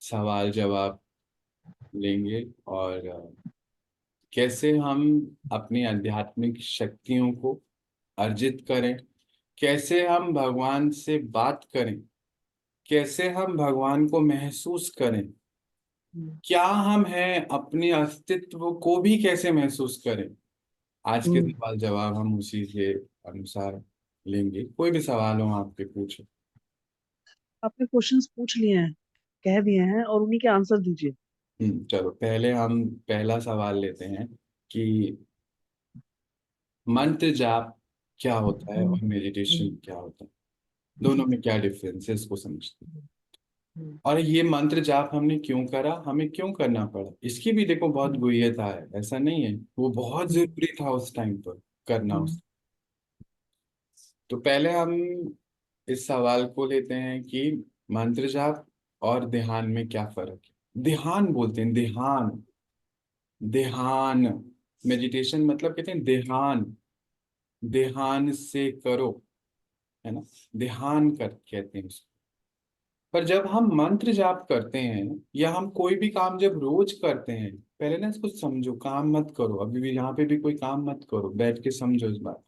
सवाल जवाब लेंगे और कैसे हम अपनी आध्यात्मिक शक्तियों को अर्जित करें, कैसे हम भगवान से बात करें, कैसे हम भगवान को महसूस करें, हम्म। क्या हम हैं, अपने अस्तित्व को भी कैसे महसूस करें। आज के हम्म। सवाल जवाब हम उसी के अनुसार लेंगे। कोई भी सवाल हो आपके पूछो। आपने क्वेश्चंस पूछ लिए हैं, कह दिए हैं, और उन्हीं के आंसर दीजिए। चलो पहले हम पहला सवाल लेते हैं कि मंत्र जाप क्या होता है हम्म। और मेडिटेशन हम्म। क्या होता है, दोनों में क्या डिफरेंस है इसको समझते हैं। हम्म। और ये मंत्र जाप हमने क्यों करा, हमें क्यों करना पड़ा, इसकी भी देखो बहुत हम्म। गुह्यता है। ऐसा नहीं है, वो बहुत हम्म। जरूरी था उस टाइम पर करना हम्म। उस। तो पहले हम इस सवाल को लेते हैं कि मंत्र जाप और ध्यान में क्या फर्क है। ध्यान बोलते हैं, ध्यान, ध्यान। मेडिटेशन मतलब कहते हैं ध्यान, ध्यान से करो, है ना, ध्यान कर कहते हैं उसको। पर जब हम मंत्र जाप करते हैं या हम कोई भी काम जब रोज करते हैं, पहले ना इसको समझो, काम मत करो, अभी भी यहाँ पे भी कोई काम मत करो, बैठ के समझो इस बात।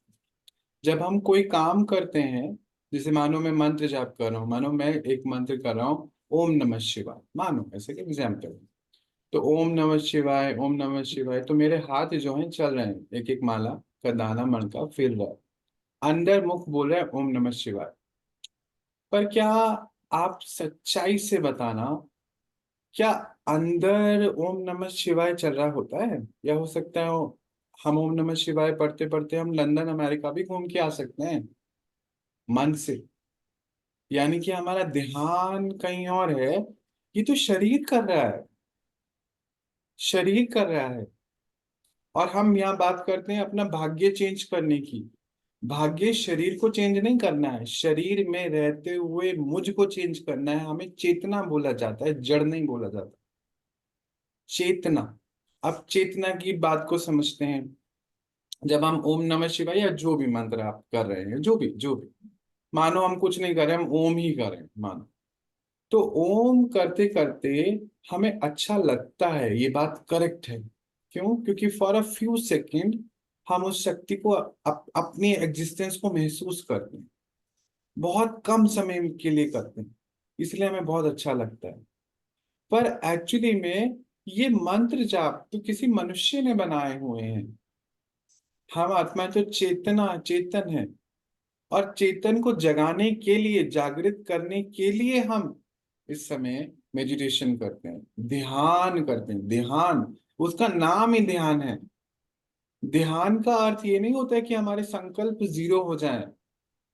जब हम कोई काम करते हैं, जैसे मानो मैं मंत्र जाप कर रहा हूँ, मानो मैं एक मंत्र कर रहा हूँ, ओम नमः शिवाय, मानो ऐसे कि एग्जाम्पल। तो ओम नमः शिवाय, ओम नमः शिवाय, तो मेरे हाथ जो हैं चल रहे हैं, एक एक माला का दाना मणका फिर रहा है, अंदर मुख बोल रहा है ओम नमः शिवाय। पर क्या आप सच्चाई से बताना, क्या अंदर ओम नमः शिवाय चल रहा होता है? या हो सकता है हम ओम नमः शिवाय पढ़ते पढ़ते हम लंदन अमेरिका भी घूम के आ सकते हैं मन से। यानी कि हमारा ध्यान कहीं और है, ये तो शरीर कर रहा है, शरीर कर रहा है। और हम यहाँ बात करते हैं अपना भाग्य चेंज करने की। भाग्य शरीर को चेंज नहीं करना है, शरीर में रहते हुए मुझ को चेंज करना है। हमें चेतना बोला जाता है, जड़ नहीं बोला जाता, चेतना। अब चेतना की बात को समझते हैं। जब हम ओम नमः शिवाय या जो भी मंत्र आप कर रहे हैं, जो भी मानो हम कुछ नहीं कर रहे, हम ओम ही कर रहे हैं मानो। तो ओम करते करते हमें अच्छा लगता है, ये बात करेक्ट है। क्यों? क्योंकि फॉर अ फ्यू सेकेंड हम उस शक्ति को अपनी एग्जिस्टेंस को महसूस करते हैं, बहुत कम समय के लिए करते हैं, इसलिए हमें बहुत अच्छा लगता है। पर एक्चुअली में ये मंत्र जाप तो किसी मनुष्य ने बनाए हुए हैं। हम आत्मा तो चेतना, चेतन है। और चेतन को जगाने के लिए, जागृत करने के लिए हम इस समय मेडिटेशन करते हैं, ध्यान करते हैं। ध्यान, उसका नाम ही ध्यान है। ध्यान का अर्थ ये नहीं होता है कि हमारे संकल्प जीरो हो जाएं।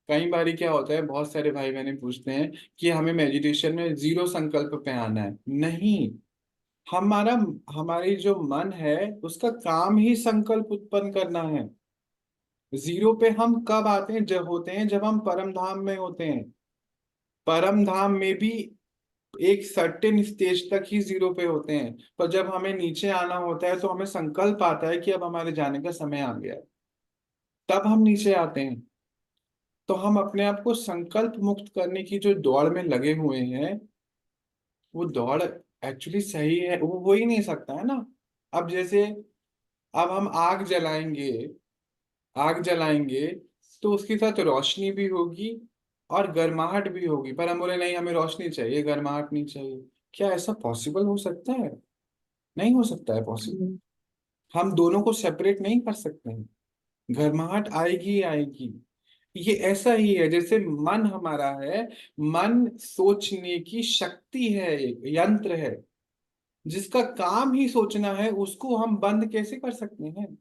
कई बारी क्या होता है, बहुत सारे भाई बहने पूछते हैं कि हमें मेडिटेशन में जीरो संकल्प पे आना है। नहीं, हमारा हमारी जो मन है उसका काम ही संकल्प उत्पन्न करना है। जीरो पे हम कब आते हैं? जब होते हैं जब हम परम धाम में होते हैं। परम धाम में भी एक सर्टेन स्टेज तक ही जीरो पे होते हैं, पर जब हमें नीचे आना होता है तो हमें संकल्प आता है कि अब हमारे जाने का समय आ गया है, तब हम नीचे आते हैं। तो हम अपने आप को संकल्प मुक्त करने की जो दौड़ में लगे हुए हैं, वो दौड़ एक्चुअली सही है, वो हो ही नहीं सकता है ना। अब जैसे, अब हम आग जलाएंगे, आग जलाएंगे तो उसके साथ रोशनी भी होगी और गर्माहट भी होगी, पर हम बोले नहीं हमें रोशनी चाहिए, गर्माहट नहीं चाहिए। क्या ऐसा पॉसिबल हो सकता है? नहीं हो सकता है पॉसिबल। हम्म। हम दोनों को सेपरेट नहीं कर सकते हैं। गर्माहट आएगी ही आएगी। ये ऐसा ही है जैसे मन हमारा है। मन सोचने की शक्ति है, एक यंत्र है जिसका काम ही सोचना है, उसको हम बंद कैसे कर सकते हैं?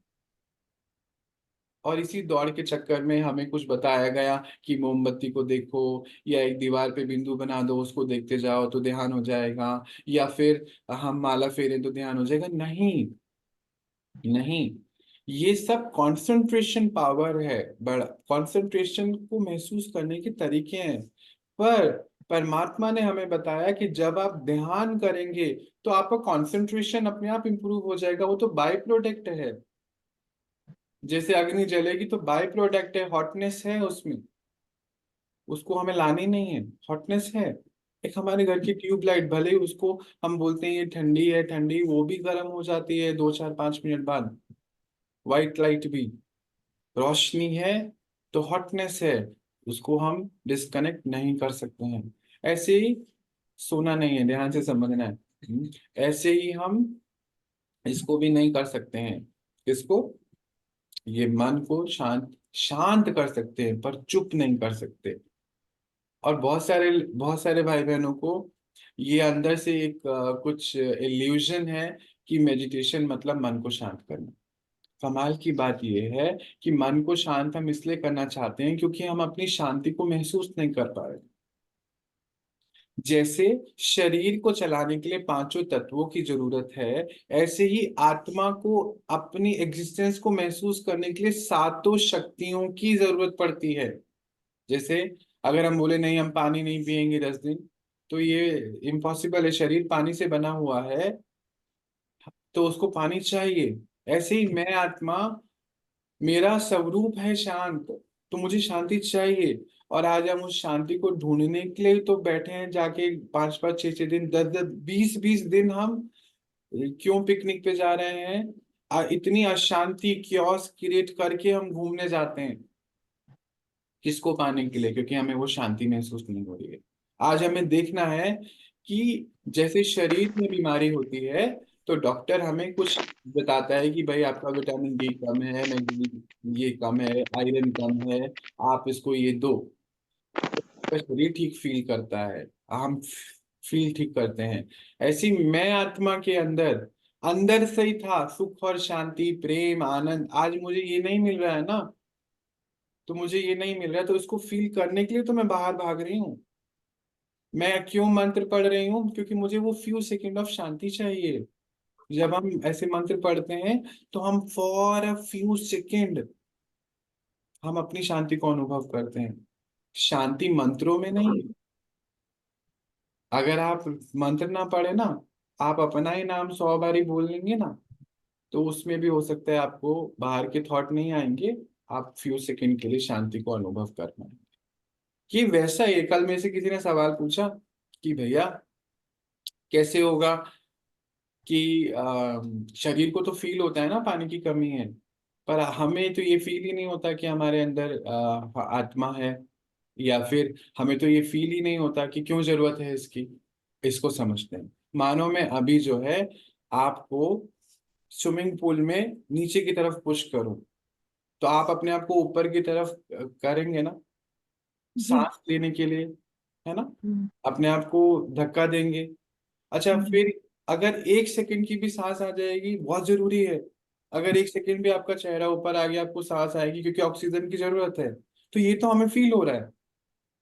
और इसी दौड़ के चक्कर में हमें कुछ बताया गया कि मोमबत्ती को देखो, या एक दीवार पे बिंदु बना दो, उसको देखते जाओ तो ध्यान हो जाएगा, या फिर हम माला फेरें तो ध्यान हो जाएगा। नहीं, नहीं, ये सब कंसंट्रेशन पावर है, बड़ा कंसंट्रेशन को महसूस करने के तरीके हैं। पर परमात्मा ने हमें बताया कि जब आप ध्यान करेंगे तो आपका कंसंट्रेशन अपने आप इंप्रूव हो जाएगा। वो तो बाय प्रोडक्ट है। जैसे अग्नि जलेगी तो बाय प्रोडक्ट है, हॉटनेस है उसमें, उसको हमें लानी नहीं है, हॉटनेस है। एक हमारे घर की ट्यूबलाइट, भले ही उसको हम बोलते हैं ये ठंडी है, ठंडी, वो भी गर्म हो जाती है 2 4 5 मिनट बाद। व्हाइट लाइट भी, रोशनी है तो हॉटनेस है, उसको हम डिस्कनेक्ट नहीं कर सकते हैं। ऐसे ही, सोना नहीं है, ध्यान से समझना है। ऐसे ही हम इसको भी नहीं कर सकते हैं। इसको, ये मन को शांत शांत कर सकते हैं पर चुप नहीं कर सकते। और बहुत सारे भाई बहनों को ये अंदर से एक कुछ इल्यूजन है कि मेडिटेशन मतलब मन को शांत करना। कमाल की बात यह है कि मन को शांत हम इसलिए करना चाहते हैं क्योंकि हम अपनी शांति को महसूस नहीं कर पा रहे। जैसे शरीर को चलाने के लिए पांचों तत्वों की जरूरत है, ऐसे ही आत्मा को अपनी एग्जिस्टेंस को महसूस करने के लिए सातों शक्तियों की जरूरत पड़ती है। जैसे अगर हम बोले नहीं हम पानी नहीं पिएंगे 10 दिन, तो ये इम्पॉसिबल है, शरीर पानी से बना हुआ है, तो उसको पानी चाहिए। ऐसे ही मैं आत्मा, मेरा स्वरूप है शांत, तो मुझे शांति चाहिए। और आज हम उस शांति को ढूंढने के लिए तो बैठे हैं, जाके 5 5 6 6 दिन, 10 10 20 20 दिन हम क्यों पिकनिक पे जा रहे हैं? इतनी अशांति क्योस क्रिएट करके हम घूमने जाते हैं, किसको पाने के लिए? क्योंकि हमें वो शांति महसूस नहीं हो रही है। आज हमें देखना है कि जैसे शरीर में बीमारी होती है, तो डॉक्टर हमें कुछ बताता है कि भाई आपका विटामिन डी कम है, मैग्नीशियम ये कम है, आयरन कम है, आप इसको ये दो, तो शरीर ठीक फील करता है, हम फील ठीक करते हैं। ऐसी मैं आत्मा के अंदर, अंदर से ही था सुख और शांति, प्रेम, आनंद, आज मुझे ये नहीं मिल रहा है ना, तो मुझे ये नहीं मिल रहा है, तो इसको फील करने के लिए तो मैं बाहर भाग रही हूँ। मैं क्यों मंत्र पढ़ रही हूँ? क्योंकि मुझे वो फ्यू सेकेंड ऑफ शांति चाहिए। जब हम ऐसे मंत्र पढ़ते हैं तो हम फॉर अ फ्यू सेकेंड हम अपनी शांति को अनुभव करते हैं। शांति मंत्रों में नहीं है। अगर आप मंत्र ना पढ़े ना, आप अपना ही नाम 100 बारी बोल लेंगे ना, तो उसमें भी हो सकता है आपको बाहर के थॉट नहीं आएंगे, आप फ्यू सेकेंड के लिए शांति को अनुभव कर पाएंगे। कि वैसा ही कल में से किसी ने सवाल पूछा कि भैया कैसे होगा कि शरीर को तो फील होता है ना पानी की कमी है, पर हमें तो ये फील ही नहीं होता कि हमारे अंदर आत्मा है, या फिर हमें तो ये फील ही नहीं होता कि क्यों जरूरत है इसकी। इसको समझते हैं। मानो मैं अभी जो है आपको स्विमिंग पूल में नीचे की तरफ पुश करूं, तो आप अपने आप को ऊपर की तरफ करेंगे ना, जी। सांस लेने के लिए, है ना? हम्म। अपने आप को धक्का देंगे। अच्छा, हम्म। फिर अगर 1 सेकंड की भी सांस आ जाएगी, बहुत जरूरी है, अगर 1 सेकंड भी आपका चेहरा ऊपर आ गया, आपको सांस आएगी क्योंकि ऑक्सीजन की जरूरत है। तो ये तो हमें फील हो रहा है,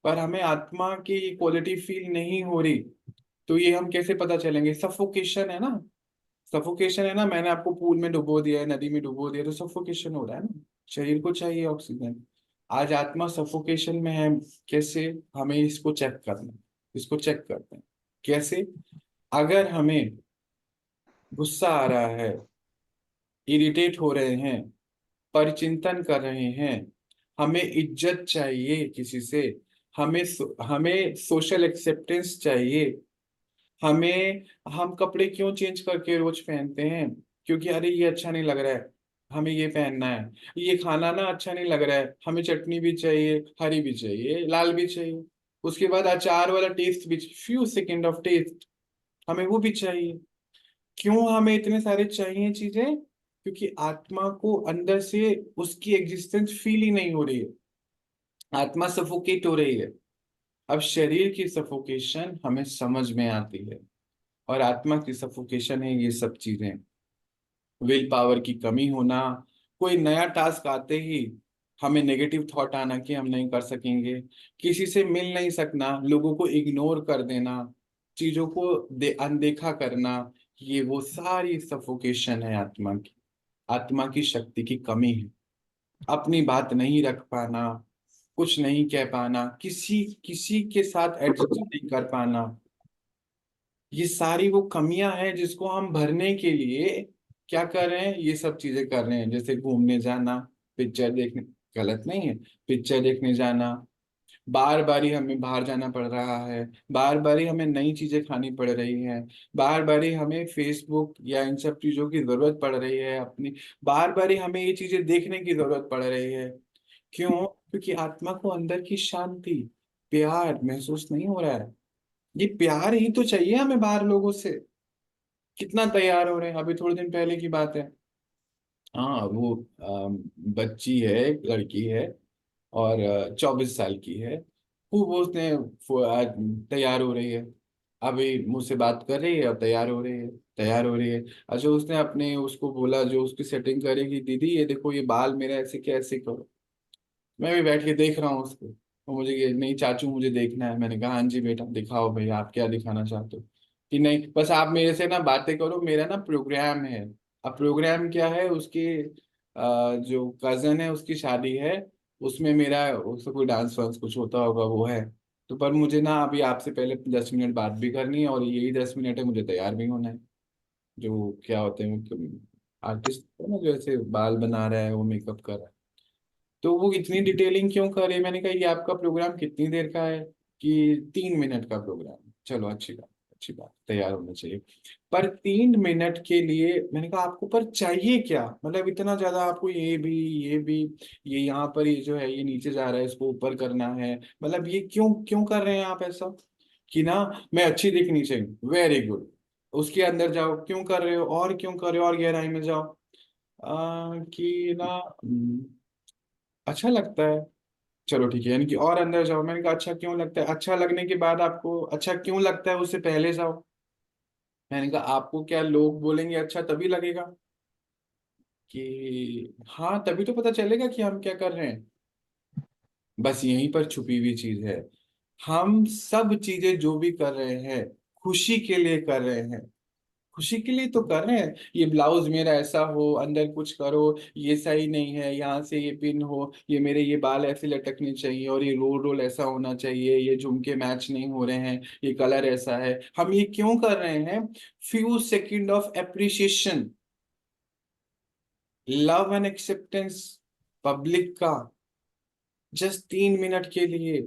पर हमें आत्मा की क्वालिटी फील नहीं हो रही। तो ये हम कैसे पता चलेंगे? सफोकेशन है ना, सफोकेशन है ना, मैंने आपको पूल में डुबो दिया है, नदी में डुबो दिया, तो सफोकेशन हो रहा है ना, शरीर को चाहिए ऑक्सीजन। आज आत्मा सफोकेशन में है, कैसे? हमें इसको चेक करना है। इसको चेक करते हैं कैसे? अगर हमें गुस्सा आ रहा है, इरिटेट हो रहे हैं, परिचिंतन कर रहे हैं, हमें इज्जत चाहिए किसी से, हमें सोशल एक्सेप्टेंस चाहिए, हमें, हम कपड़े क्यों चेंज करके रोज पहनते हैं? क्योंकि अरे ये अच्छा नहीं लग रहा है, हमें ये पहनना है। ये खाना ना अच्छा नहीं लग रहा है, हमें चटनी भी चाहिए, हरी भी चाहिए, लाल भी चाहिए, उसके बाद अचार वाला टेस्ट भी, फ्यू सेकेंड ऑफ टेस्ट, हमें वो भी चाहिए। क्यों हमें इतने सारे चाहिए चीजें? क्योंकि आत्मा को अंदर से उसकी एग्जिस्टेंस फील ही नहीं हो रही है, आत्मा सफोकेट हो रही है। अब शरीर की सफोकेशन हमें समझ में आती है, और आत्मा की सफोकेशन है ये सब चीजें। विल पावर की कमी होना, कोई नया टास्क आते ही हमें नेगेटिव थॉट आना कि हम नहीं कर सकेंगे, किसी से मिल नहीं सकना, लोगों को इग्नोर कर देना, चीजों को अनदेखा करना, ये वो सारी सफोकेशन है आत्मा की। आत्मा की शक्ति की कमी है। अपनी बात नहीं रख पाना, कुछ नहीं कह पाना, किसी किसी के साथ एडजस्ट नहीं कर पाना, ये सारी वो कमियां हैं जिसको हम भरने के लिए क्या कर रहे हैं? ये सब चीजें कर रहे हैं। जैसे घूमने जाना, पिक्चर देखने, गलत नहीं है, पिक्चर देखने जाना, बार बार ही हमें बाहर जाना पड़ रहा है, बार बार ही हमें नई चीजें खानी पड़ रही हैं, बार बार ही हमें फेसबुक या इन सब चीजों की जरूरत पड़ रही है अपनी, बार बार ही हमें ये चीजें देखने की जरूरत पड़ रही है। क्यों? क्योंकि आत्मा को अंदर की शांति, प्यार महसूस नहीं हो रहा है। ये प्यार ही तो चाहिए हमें बाहर लोगों से। कितना तैयार हो रहे हैं, अभी थोड़े दिन पहले की बात है। हाँ वो बच्ची है, एक लड़की है, और 24 साल की है। वो उसने आज तैयार हो रही है, अभी मुझसे बात कर रही है और तैयार हो रही है, तैयार हो रही है। अच्छा, उसने अपने उसको बोला जो उसकी सेटिंग करेगी, दीदी ये देखो ये बाल मेरा ऐसे कैसे करो। मैं भी बैठ के देख रहा हूँ उसको, वो मुझे नहीं चाचू मुझे देखना है। मैंने कहा हाँ जी बेटा दिखाओ भाई, आप क्या दिखाना चाहते हो। कि नहीं बस आप मेरे से ना बातें करो, मेरा ना प्रोग्राम है। अब प्रोग्राम क्या है उसकी, जो कजन है उसकी शादी है, उसमें मेरा उसका कोई डांस वांस कुछ होता होगा वो है। तो पर मुझे ना अभी आपसे पहले 10 मिनट बात भी करनी है, और यही 10 मिनट है, मुझे तैयार भी होना है। जो क्या होते हैं आर्टिस्ट ना, जो ऐसे बाल बना रहा है वो मेकअप कर रहा है, तो वो इतनी डिटेलिंग क्यों करे। मैंने कहा ये आपका प्रोग्राम कितनी देर का है? कि 3 मिनट का प्रोग्राम है। चलो अच्छी बात, अच्छी बात, तैयार होना चाहिए। पर 3 मिनट के लिए मैंने कहा आपको पर चाहिए क्या, मतलब इतना ज्यादा आपको ये भी ये यहाँ पर ये जो है ये नीचे जा रहा है इसको ऊपर करना है, मतलब ये क्यों क्यों कर रहे हैं आप ऐसा? कि ना मैं अच्छी दिखनी चाहिए, वेरी गुड, उसके अंदर जाओ, क्यों कर रहे हो और क्यों कर रहे हो और गहराई में जाओ। कि ना अच्छा लगता है, चलो ठीक है, यानी कि और अंदर जाओ। मैंने कहा अच्छा क्यों लगता है, अच्छा लगने के बाद आपको अच्छा क्यों लगता है उससे पहले जाओ। मैंने कहा आपको क्या लोग बोलेंगे अच्छा तभी लगेगा? कि हाँ तभी तो पता चलेगा कि हम क्या कर रहे हैं। बस यहीं पर छुपी हुई चीज है। हम सब चीजें जो भी कर रहे हैं खुशी के लिए कर रहे हैं, खुशी के लिए तो कर रहे हैं। ये ब्लाउज मेरा ऐसा हो, अंदर कुछ करो, ये सही नहीं है, यहाँ से ये पिन हो, ये मेरे ये बाल ऐसे लटकने चाहिए, और ये रोल रोल ऐसा होना चाहिए, ये झुमके मैच नहीं हो रहे हैं, ये कलर ऐसा है। हम ये क्यों कर रहे हैं? Few second of appreciation, love and acceptance public का, जस्ट 3 मिनट के लिए।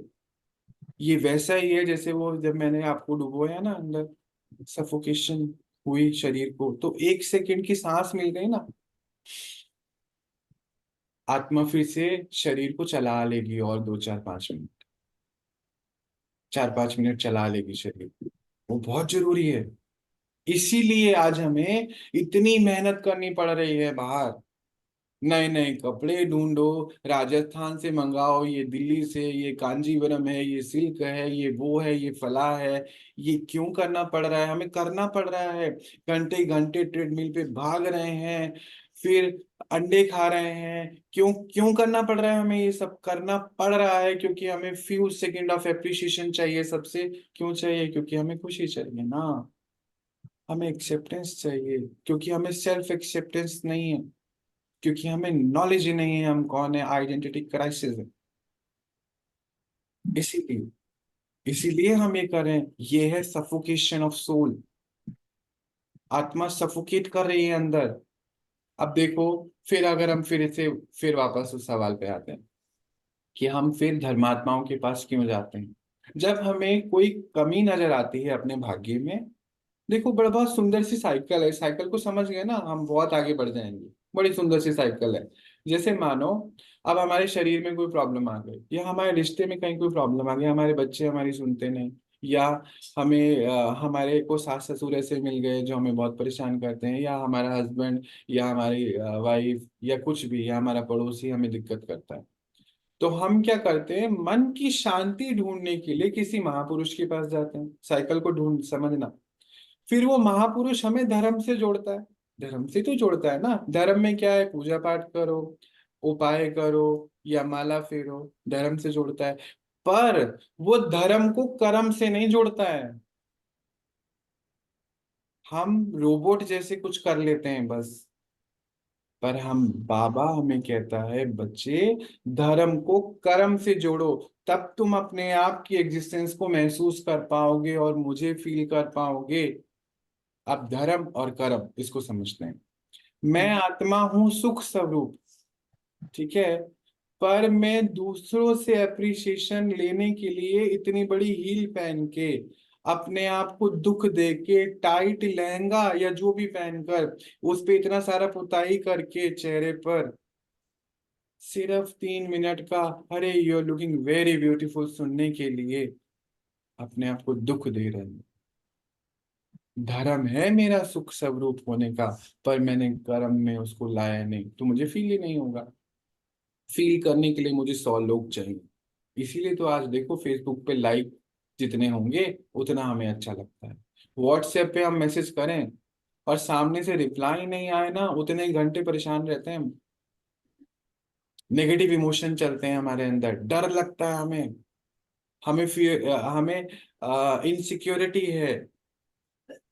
ये वैसा ही है जैसे वो जब मैंने आपको डुबोया ना अंदर, सफोकेशन हुई शरीर को, तो 1 सेकंड की सांस मिल गई ना, आत्मा फिर से शरीर को चला लेगी, और 2 4 5 मिनट, 4 5 मिनट चला लेगी शरीर को। वो बहुत जरूरी है। इसीलिए आज हमें इतनी मेहनत करनी पड़ रही है बाहर, नए नए कपड़े ढूंढो, राजस्थान से मंगाओ, ये दिल्ली से, ये कांजीवरम है, ये सिल्क है, ये वो है, ये फला है। ये क्यों करना पड़ रहा है? हमें करना पड़ रहा है, घंटे घंटे ट्रेडमिल पे भाग रहे हैं, फिर अंडे खा रहे हैं। क्यों क्यों करना पड़ रहा है? हमें ये सब करना पड़ रहा है क्योंकि हमें फ्यू सेकंड ऑफ एप्रिसिएशन चाहिए सबसे। क्यों चाहिए? क्योंकि हमें खुशी चाहिए ना, हमें एक्सेप्टेंस चाहिए, क्योंकि हमें सेल्फ एक्सेप्टेंस नहीं है, क्योंकि हमें नॉलेज ही नहीं है हम कौन है, आइडेंटिटी क्राइसिस है। इसीलिए इसीलिए हम ये कर रहे हैं, ये है सफोकेशन ऑफ सोल। आत्मा सफोकेट कर रही है अंदर। अब देखो, फिर अगर हम फिर इसे फिर वापस उस सवाल पे आते हैं कि हम फिर धर्मात्माओं के पास क्यों जाते हैं जब हमें कोई कमी नजर आती है अपने भाग्य में। देखो बड़ा बहुत सुंदर सी साइकिल है, साइकिल को समझ गए ना हम बहुत आगे बढ़ जाएंगे। बड़ी सुंदर सी साइकिल है। जैसे मानो अब हमारे शरीर में कोई प्रॉब्लम आ गई, या हमारे रिश्ते में कहीं कोई प्रॉब्लम आ गई, हमारे बच्चे हमारी सुनते नहीं, या हमें हमारे को सास ससुर ऐसे मिल गए जो हमें बहुत परेशान करते हैं, या हमारा हस्बैंड, या हमारी वाइफ, या कुछ भी, या हमारा पड़ोसी हमें दिक्कत करता है। तो हम क्या करते हैं? मन की शांति ढूंढने के लिए किसी महापुरुष के पास जाते हैं, साइकिल को ढूंढ समझना। फिर वो महापुरुष हमें धर्म से जोड़ता है। धर्म से तो जोड़ता है ना, धर्म में क्या है? पूजा पाठ करो, उपाय करो, या माला फेरो, धर्म से जोड़ता है। पर वो धर्म को कर्म से नहीं जोड़ता है। हम रोबोट जैसे कुछ कर लेते हैं बस। पर हम बाबा हमें कहता है बच्चे, धर्म को कर्म से जोड़ो, तब तुम अपने आप की एग्जिस्टेंस को महसूस कर पाओगे और मुझे फील कर पाओगे। अब धर्म और कर्म इसको समझते हैं। मैं आत्मा हूं सुख स्वरूप, ठीक है। पर मैं दूसरों से अप्रिसिएशन लेने के लिए इतनी बड़ी हील पहन के, अपने आप को दुख दे के, टाइट लहंगा या जो भी पहनकर, उस पे इतना सारा पुताई करके चेहरे पर, सिर्फ 3 मिनट का "अरे you are looking very beautiful" सुनने के लिए अपने आप को दुख दे रहे हैं। धर्म है मेरा सुख स्वरूप होने का, पर मैंने कर्म में उसको लाया नहीं, तो मुझे फील ही नहीं होगा। फील करने के लिए मुझे 100 लोग चाहिए। इसीलिए तो आज देखो फेसबुक पे लाइक जितने होंगे उतना हमें अच्छा लगता है। व्हाट्सएप पे हम मैसेज करें और सामने से रिप्लाई नहीं आए ना, उतने ही घंटे परेशान रहते हैं हम। नेगेटिव इमोशन चलते हैं हमारे अंदर, डर लगता है हमें, हमें फिर हमें इनसिक्योरिटी है।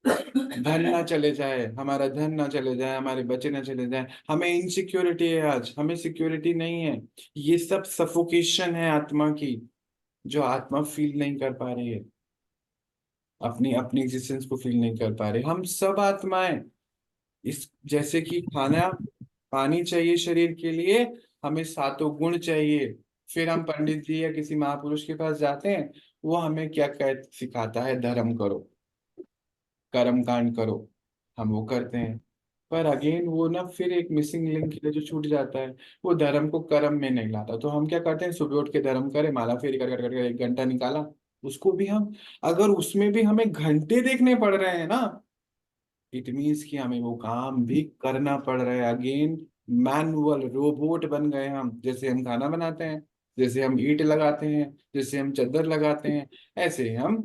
धन ना चले जाए, हमारा धन ना चले जाए, हमारे बच्चे ना चले जाए, हमें इनसिक्योरिटी है, आज हमें सिक्योरिटी नहीं है। ये सब सफोकेशन है आत्मा की, जो आत्मा फील नहीं कर पा रही है, अपनी अपनी एग्जिस्टेंस को फील नहीं कर पा रहे। हम सब आत्माएं, इस जैसे कि खाना पानी चाहिए शरीर के लिए, हमें सातों गुण चाहिए। फिर हम पंडित जी या किसी महापुरुष के पास जाते हैं, वो हमें क्या कह सिखाता है, धर्म करो, कर्म कांड करो, हम वो करते हैं। पर अगेन वो ना फिर एक मिसिंग लिंक है जो छूट जाता है, वो धर्म को कर्म में नहीं लाता। तो हम क्या करते हैं, सुबह उठ के धर्म करें, माला फेरी कर कर कर कर 1 घंटा निकाला, उसको भी हम, अगर उसमें भी हमें घंटे देखने पड़ रहे हैं ना, इट मीन्स कि हमें वो काम भी करना पड़ रहा है। अगेन मैनुअल रोबोट बन गए हम। जैसे हम खाना बनाते हैं, जैसे हम ईंट लगाते हैं, जैसे हम चादर लगाते हैं, ऐसे हम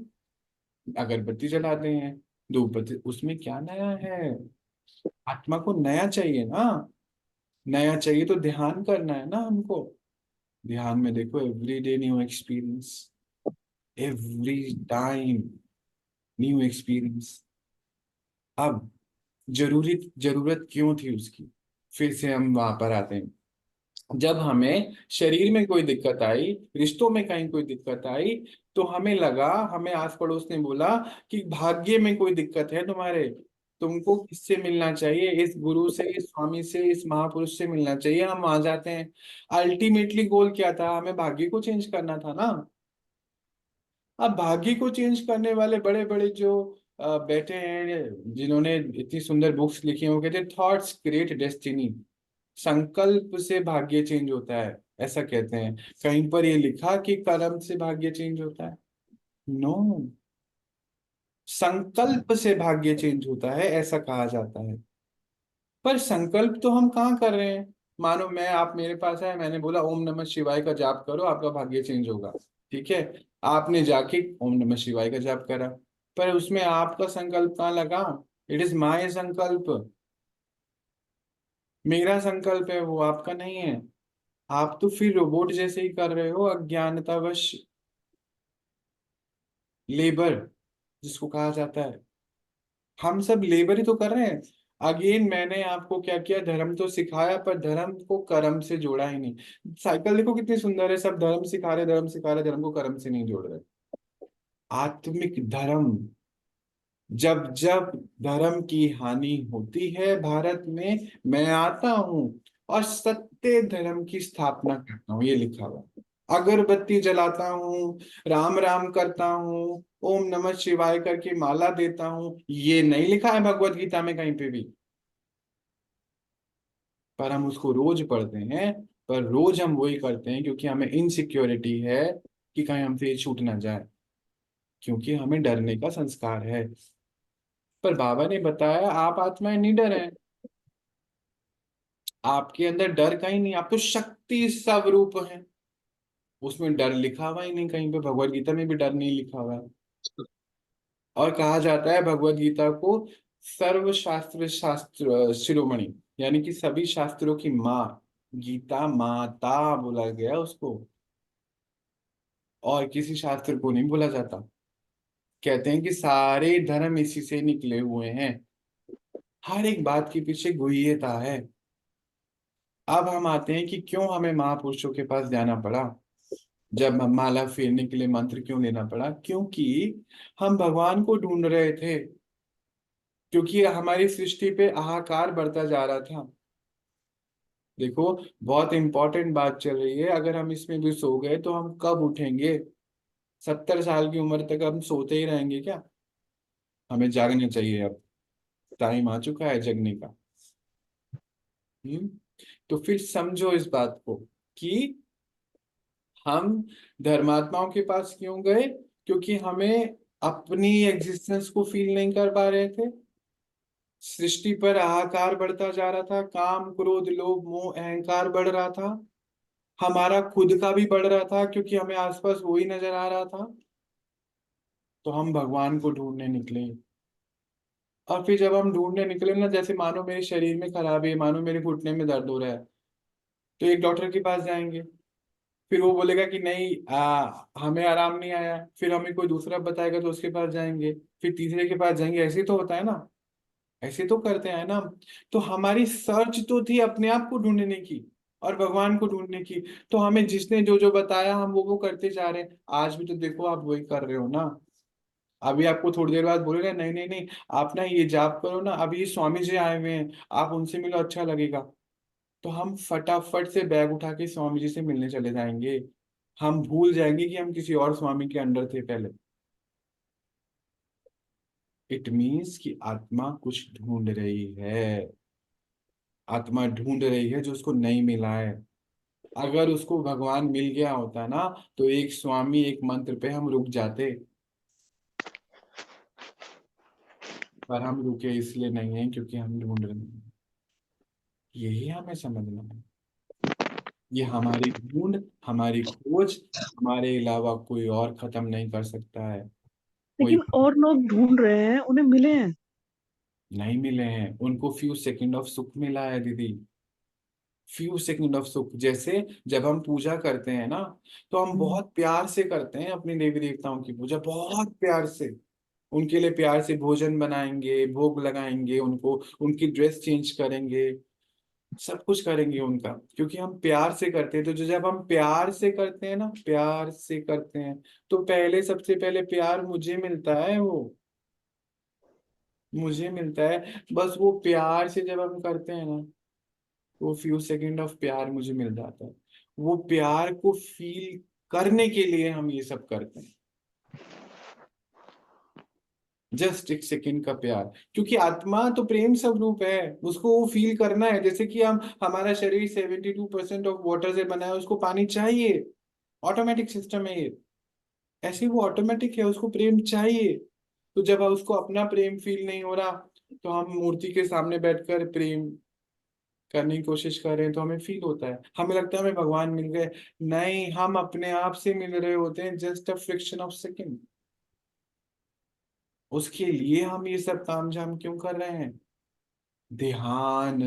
अगरबत्ती जलाते हैं, धूप बत्ती। उसमें क्या नया है? आत्मा को नया चाहिए ना। नया चाहिए तो ध्यान करना है ना हमको। ध्यान में देखो, every day new experience, every time new experience. अब जरूरी जरूरत क्यों थी उसकी? फिर से हम वहां पर आते हैं, जब हमें शरीर में कोई दिक्कत आई, रिश्तों में कहीं कोई दिक्कत आई, तो हमें लगा, हमें आस पड़ोस ने बोला कि भाग्य में कोई दिक्कत है तुम्हारे, तुमको किससे मिलना चाहिए, इस गुरु से, इस स्वामी से, इस महापुरुष से मिलना चाहिए। हम वहां जाते हैं। अल्टीमेटली गोल क्या था? हमें भाग्य को चेंज करना था ना। अब भाग्य को चेंज करने वाले बड़े बड़े जो बैठे हैं, जिन्होंने इतनी सुंदर बुक्स लिखी हैं, वो कहते हैं थॉट्स क्रिएट डेस्टिनी। संकल्प से भाग्य चेंज होता है, ऐसा कहते हैं। कहीं पर ये लिखा कि कर्म से भाग्य चेंज होता है? नो, संकल्प से भाग्य चेंज होता है, ऐसा कहा जाता है। पर संकल्प तो हम कहाँ कर रहे हैं? मानो मैं, आप मेरे पास आए, मैंने बोला ओम नमः शिवाय का जाप करो, आपका भाग्य चेंज होगा। ठीक है, आपने जाके ओम नमः शिवाय का जाप करा, पर उसमें आपका संकल्प कहाँ लगा? इट इज माय संकल्प, मेरा संकल्प है, वो आपका नहीं है। आप तो फिर रोबोट जैसे ही कर रहे हो, अज्ञानतावश लेबर जिसको कहा जाता है। हम सब लेबर ही तो कर रहे हैं। अगेन मैंने आपको क्या किया, धर्म तो सिखाया, पर धर्म को कर्म से जोड़ा ही नहीं। साइकिल देखो कितनी सुंदर है, सब धर्म सिखा रहे, धर्म सिखा रहे, धर्म को कर्म से नहीं जोड़ रहे। आत्मिक धर्म, जब जब धर्म की हानि होती है भारत में, मैं आता हूं और सत्य धर्म की स्थापना करता हूँ, ये लिखा हुआ। अगरबत्ती जलाता हूँ, राम राम करता हूँ, ओम नमः शिवाय करके माला देता हूँ, ये नहीं लिखा है भगवत गीता में कहीं पे भी। पर हम उसको रोज पढ़ते हैं। पर रोज हम वही करते हैं क्योंकि हमें इनसिक्योरिटी है कि कहीं हमसे ये छूट ना जाए, क्योंकि हमें डरने का संस्कार है। पर बाबा ने बताया आप आत्माएं निडर हैं, आपके अंदर डर कहीं नहीं, आप तो शक्ति स्वरूप हैं। उसमें डर लिखा हुआ ही नहीं कहीं पे, भगवत गीता में भी डर नहीं लिखा हुआ है। और कहा जाता है भगवत गीता को सर्व शास्त्र शास्त्र शिरोमणि, यानी कि सभी शास्त्रों की माँ। गीता माता बोला गया उसको, और किसी शास्त्र को नहीं बोला जाता। कहते हैं कि सारे धर्म इसी से निकले हुए हैं, हर एक बात के पीछे गुह्यता है। अब हम आते हैं कि क्यों हमें महापुरुषों के पास जाना पड़ा, जब हम माला फेरने के लिए मंत्र क्यों लेना पड़ा? क्योंकि हम भगवान को ढूंढ रहे थे, क्योंकि हमारी सृष्टि पे हाहाकार बढ़ता जा रहा था। देखो, बहुत इंपॉर्टेंट बात चल रही है। अगर हम इसमें भी सो गए तो हम कब उठेंगे? 70 साल की उम्र तक हम सोते ही रहेंगे क्या? हमें जागना चाहिए अब। टाइम आ चुका है जगने का। हम्म। तो फिर समझो इस बात को कि हम धर्मात्माओं के पास क्यों गए? क्योंकि हमें अपनी एग्जिस्टेंस को फील नहीं कर पा रहे थे। सृष्टि पर हाहाकार बढ़ता जा रहा था, काम क्रोध लोभ मोह अहंकार बढ़ रहा था। हमारा खुद का भी बढ़ रहा था क्योंकि हमें आसपास वही नजर आ रहा था। तो हम भगवान को ढूंढने निकले। और फिर जब हम ढूंढने निकले ना, जैसे मानो मेरे शरीर में खराबी है, मानो मेरे घुटने में दर्द हो रहा है, तो एक डॉक्टर के पास जाएंगे। फिर वो बोलेगा कि नहीं, हमें आराम नहीं आया। फिर हमें कोई दूसरा बताएगा तो उसके पास जाएंगे। फिर तीसरे के पास जाएंगे। ऐसे ही तो होता है ना। ऐसे तो करते हैं ना। तो हमारी सर्च तो थी अपने आप को ढूंढने की और भगवान को ढूंढने की। तो हमें जिसने जो जो बताया हम वो करते जा रहे हैं। आज भी तो देखो, आप वही कर रहे हो ना। अभी आपको थोड़ी देर बाद बोलेगा नहीं नहीं नहीं, आप ना ये जाप करो ना, अभी ये स्वामी जी आए हुए हैं, आप उनसे मिलो, अच्छा लगेगा। तो हम फटाफट से बैग उठा के स्वामी जी से मिलने चले जाएंगे। हम भूल जाएंगे कि हम किसी और स्वामी के अंडर थे पहले। इट मीन्स कि आत्मा कुछ ढूंढ रही है। आत्मा ढूंढ रही है जो उसको नहीं मिला है। अगर उसको भगवान मिल गया होता ना, तो एक स्वामी एक मंत्र पे हम रुक जाते। पर हम रुके इसलिए नहीं है क्योंकि हम ढूंढ रहे हैं। यही हमें समझना है। ये हमारी ढूंढ, हमारी खोज, हमारे अलावा कोई और खत्म नहीं कर सकता है। कोई लेकिन और लोग ढूंढ रहे हैं, उन्हें मिले हैं। नहीं मिले हैं। उनको फ्यू सेकंड ऑफ सुख मिला है दीदी। फ्यू सेकंड ऑफ सुख। जैसे जब हम पूजा करते हैं ना, तो हम हम्म। बहुत प्यार से करते हैं अपने देवी देवताओं की पूजा, बहुत प्यार से। उनके लिए प्यार से भोजन बनाएंगे, भोग लगाएंगे उनको, उनकी ड्रेस चेंज करेंगे, सब कुछ करेंगे उनका, क्योंकि हम प्यार से करते हैं। तो जो जब हम प्यार से करते हैं ना, प्यार से करते हैं, तो पहले सबसे पहले प्यार मुझे मिलता है। वो मुझे मिलता है। बस वो प्यार से जब हम करते हैं ना, वो फ्यू सेकंड ऑफ प्यार मुझे मिल जाता है। वो प्यार को फील करने के लिए हम ये सब करते हैं। जस्ट एक सेकंड का प्यार। क्योंकि आत्मा तो प्रेम स्वरूप है। उसको वो फील करना है। जैसे कि हम, हमारा शरीर 72% ऑफ वाटर से बना है, उसको पानी चाहिए। ऑटोमेटिक सिस्टम है ये। ऐसे वो ऑटोमेटिक है, उसको प्रेम चाहिए। तो जब उसको अपना प्रेम फील नहीं हो रहा, तो हम मूर्ति के सामने बैठकर प्रेम करने की कोशिश कर रहे हैं, तो हमें फील होता है, हमें लगता है हमें भगवान मिल गए। नहीं, हम अपने आप से मिल रहे होते हैं, just a friction of second. उसके लिए हम ये सब तामझाम क्यों कर रहे हैं? ध्यान,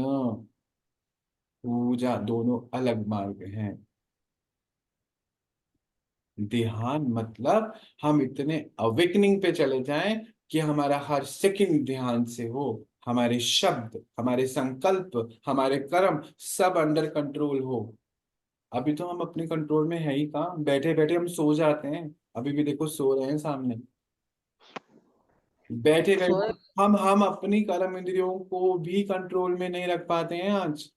पूजा दोनों अलग मार्ग हैं। ध्यान मतलब हम इतने अवेकनिंग पे चले जाएं कि हमारा हर सेकंड ध्यान से हो। हमारे शब्द, हमारे संकल्प, हमारे कर्म सब अंडर कंट्रोल हो। अभी तो हम अपने कंट्रोल में है ही कहाँ, बैठे बैठे हम सो जाते हैं। अभी भी देखो सो रहे हैं सामने, बैठे बैठे। सोए। हम अपनी कर्म इंद्रियों को भी कंट्रोल में नहीं रख पाते हैं आज।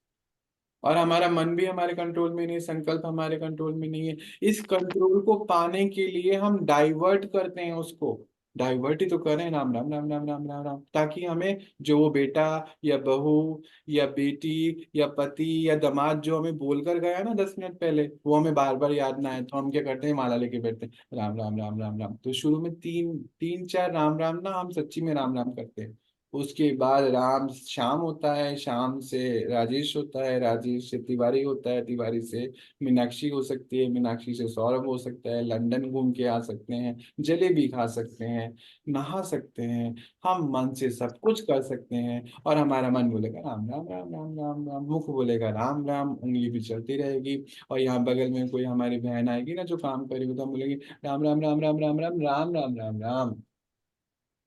और हमारा मन भी हमारे कंट्रोल में नहीं है, संकल्प हमारे कंट्रोल में नहीं है। इस कंट्रोल को पाने के लिए हम डाइवर्ट करते हैं उसको। डाइवर्ट ही तो करें, राम राम राम राम राम राम राम, ताकि हमें जो वो बेटा या बहू या बेटी या पति या दामाद जो हमें बोल कर गया ना 10 मिनट पहले, वो हमें बार बार याद ना आए। तो हम क्या करते हैं, माला लेके बैठते हैं, राम राम राम राम राम। तो शुरू में तीन तीन चार राम राम ना हम सच्ची में राम राम करते हैं। उसके बाद राम श्याम होता है, शाम से राजेश होता है, राजेश से तिवारी होता है, तिवारी से मीनाक्षी हो सकती है, मीनाक्षी से सौरभ हो सकता है, लंदन घूम के आ सकते हैं, जलेबी खा सकते हैं, नहा सकते हैं। हम मन से सब कुछ कर सकते हैं। और हमारा मन बोलेगा राम राम राम राम राम राम, मुख बोलेगा राम राम, उंगली भी चलती रहेगी। और यहाँ बगल में कोई हमारी बहन आएगी ना जो काम करेगी, तो हम बोलेंगे राम राम राम राम राम राम राम राम राम राम।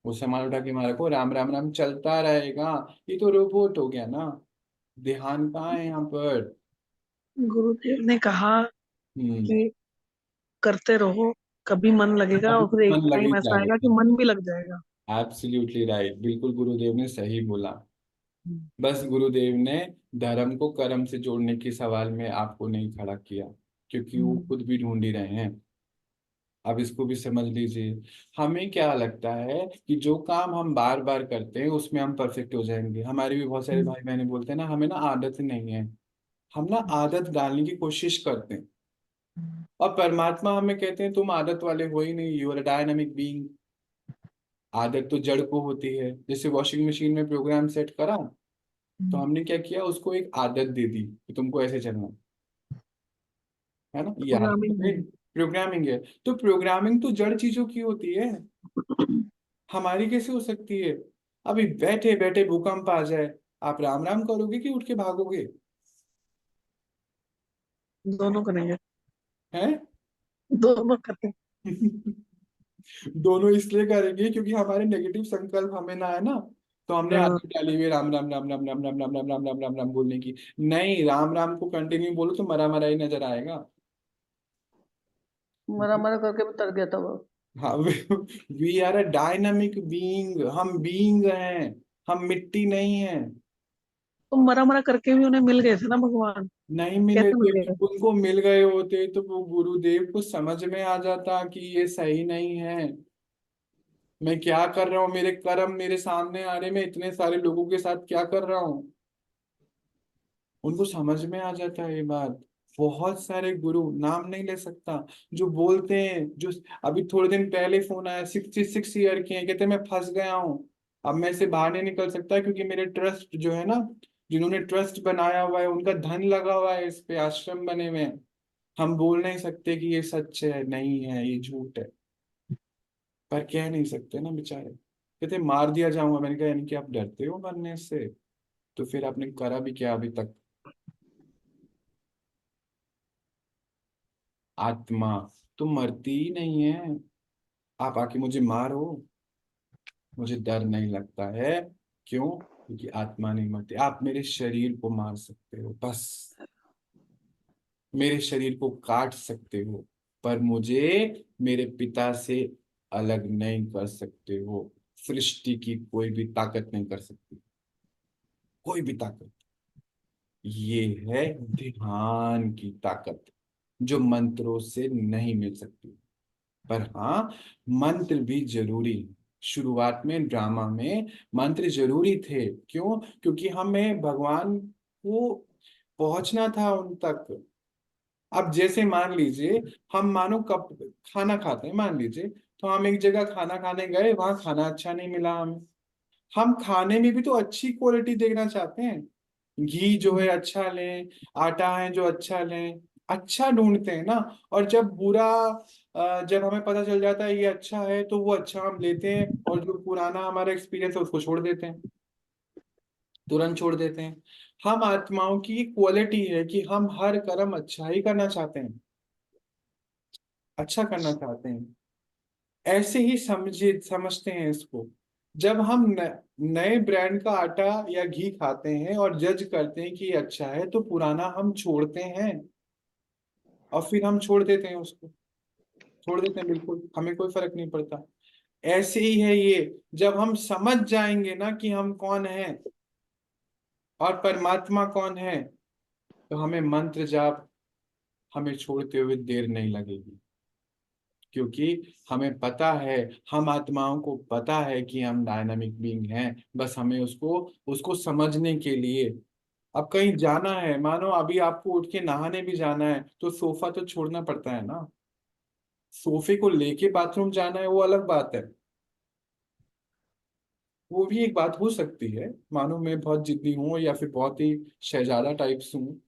वो सामान उठा के हमारा को राम राम राम चलता रहेगा। ये तो रोबोट हो गया ना। ध्यान कहाँ है यहाँ पर? गुरुदेव ने कहा हम्म। कि करते रहो, कभी मन लगेगा अभी और फिर एक मन लग ही टाइम ऐसा आएगा कि जाएगा। मन भी लग जाएगा। एब्सोल्युटली राइट, बिल्कुल गुरुदेव ने सही बोला। बस गुरुदेव ने धर्म को कर्म से जोड़ने की सवाल में आपको नहीं खड़ा किया, क्योंकि वो हम्म, खुद भी ढूंढ ही रहे हैं। अब इसको भी समझ लीजिए। हमें क्या लगता है कि जो काम हम बार बार करते हैं उसमें हम परफेक्ट हो जाएंगे। हमारे भी बहुत सारे हम्म, भाई बहने बोलते हैं ना, हमें ना आदत नहीं है। हम ना आदत डालने की कोशिश करते हैं, और परमात्मा हमें कहते हैं तुम आदत वाले हो ही नहीं, यू आर डायनामिक बीइंग। आदत तो जड़ को होती है। जैसे वॉशिंग मशीन में प्रोग्राम सेट करा, तो हमने क्या किया, उसको एक आदत दे दी कि तुमको ऐसे चलना है ना, ये आदत तो प्रोग्रामिंग है। प्रोग्रामिंग है। तो प्रोग्रामिंग तो जड़ चीजों की होती है, हमारी कैसे हो सकती है? अभी बैठे बैठे भूकंप आ जाए, आप राम राम करोगे कि उठ के भागोगे? दोनों करेंगे। हैं? दोनों करेंगे। दोनों इसलिए करेंगे क्योंकि हमारे नेगेटिव संकल्प हमें ना है ना, तो हमने हाँ, आदत डाली हुई है राम राम राम राम राम राम राम राम राम राम राम राम बोलने की। नहीं, राम राम को कंटिन्यू बोलो तो मरा मरा ही नजर आएगा। मरा मरा करके भी तर गया था वो। हाँ, we are a dynamic being, हम बीइंग हैं, हम मिट्टी नहीं है। तो मरा मरा करके भी उन्हें मिल गए थे ना भगवान। नहीं मिले कैसे थे। मिल गए? उनको मिल गए होते तो वो गुरुदेव को समझ में आ जाता कि ये सही नहीं है, मैं क्या कर रहा हूँ, मेरे कर्म मेरे सामने आ रहे, मैं इतने सारे लोगों के साथ क्या कर रहा हूँ। उनको समझ में आ जाता है ये बात। बहुत सारे गुरु, नाम नहीं ले सकता, जो बोलते हैं, जो अभी थोड़े दिन पहले फोन आया, 66 ईयर के हैं, कहते मैं फंस गया हूँ, अब मैं से बाहर नहीं निकल सकता क्योंकि मेरे ट्रस्ट जो है ना, जिन्होंने ट्रस्ट बनाया हुआ है उनका धन लगा हुआ है इस पे, आश्रम बने हुए हैं। हम बोल नहीं सकते कि ये सच है, नहीं है, ये झूठ है, पर कह नहीं सकते ना बेचारे। कहते मार दिया जाऊंगा। मैंने कहा यानी कि आप डरते हो मरने से? तो फिर आपने करा भी क्या अभी तक? आत्मा तो मरती ही नहीं है। आप आके मुझे मारो, मुझे डर नहीं लगता है। क्यों? क्योंकि आत्मा नहीं मरती। आप मेरे शरीर को मार सकते हो बस, मेरे शरीर को काट सकते हो, पर मुझे मेरे पिता से अलग नहीं कर सकते हो। सृष्टि की कोई भी ताकत नहीं कर सकती, कोई भी ताकत। ये है ध्यान की ताकत, जो मंत्रों से नहीं मिल सकती। पर हाँ, मंत्र भी जरूरी है। शुरुआत में ड्रामा में मंत्र जरूरी थे। क्यों? क्योंकि हमें भगवान को पहुंचना था उन तक। अब जैसे मान लीजिए, हम मानो कब खाना खाते हैं, मान लीजिए, तो हम एक जगह खाना खाने गए, वहां खाना अच्छा नहीं मिला हमें। हम खाने में भी तो अच्छी क्वालिटी देखना चाहते हैं, घी जो है अच्छा लें, आटा है जो अच्छा लें, अच्छा ढूंढते हैं ना। और जब बुरा, जब हमें पता चल जाता है ये अच्छा है, तो वो अच्छा हम लेते हैं, और जो पुराना हमारा एक्सपीरियंस है उसको छोड़ देते हैं, तुरंत छोड़ देते हैं। हम आत्माओं की क्वालिटी है कि हम हर कर्म अच्छा ही करना चाहते हैं, अच्छा करना चाहते हैं। ऐसे ही समझते हैं इसको। जब हम नए ब्रांड का आटा या घी खाते हैं और जज करते हैं कि ये अच्छा है, तो पुराना हम छोड़ते हैं, और फिर हम छोड़ देते हैं उसको, छोड़ देते हैं बिल्कुल, हमें कोई फर्क नहीं पड़ता। ऐसे ही है ये। जब हम समझ जाएंगे ना कि हम कौन हैं और परमात्मा कौन है, तो हमें मंत्र जाप हमें छोड़ते हुए देर नहीं लगेगी। क्योंकि हमें पता है, हम आत्माओं को पता है कि हम डायनामिक बीइंग हैं। बस हमें उसको उसको समझने के लिए, अब कहीं जाना है, मानो अभी आपको उठ के नहाने भी जाना है, तो सोफा तो छोड़ना पड़ता है ना। सोफे को लेके बाथरूम जाना है वो अलग बात है, वो भी एक बात हो सकती है। मानो मैं बहुत जिद्दी हूँ या फिर बहुत ही शहजादा टाइप्स हूँ,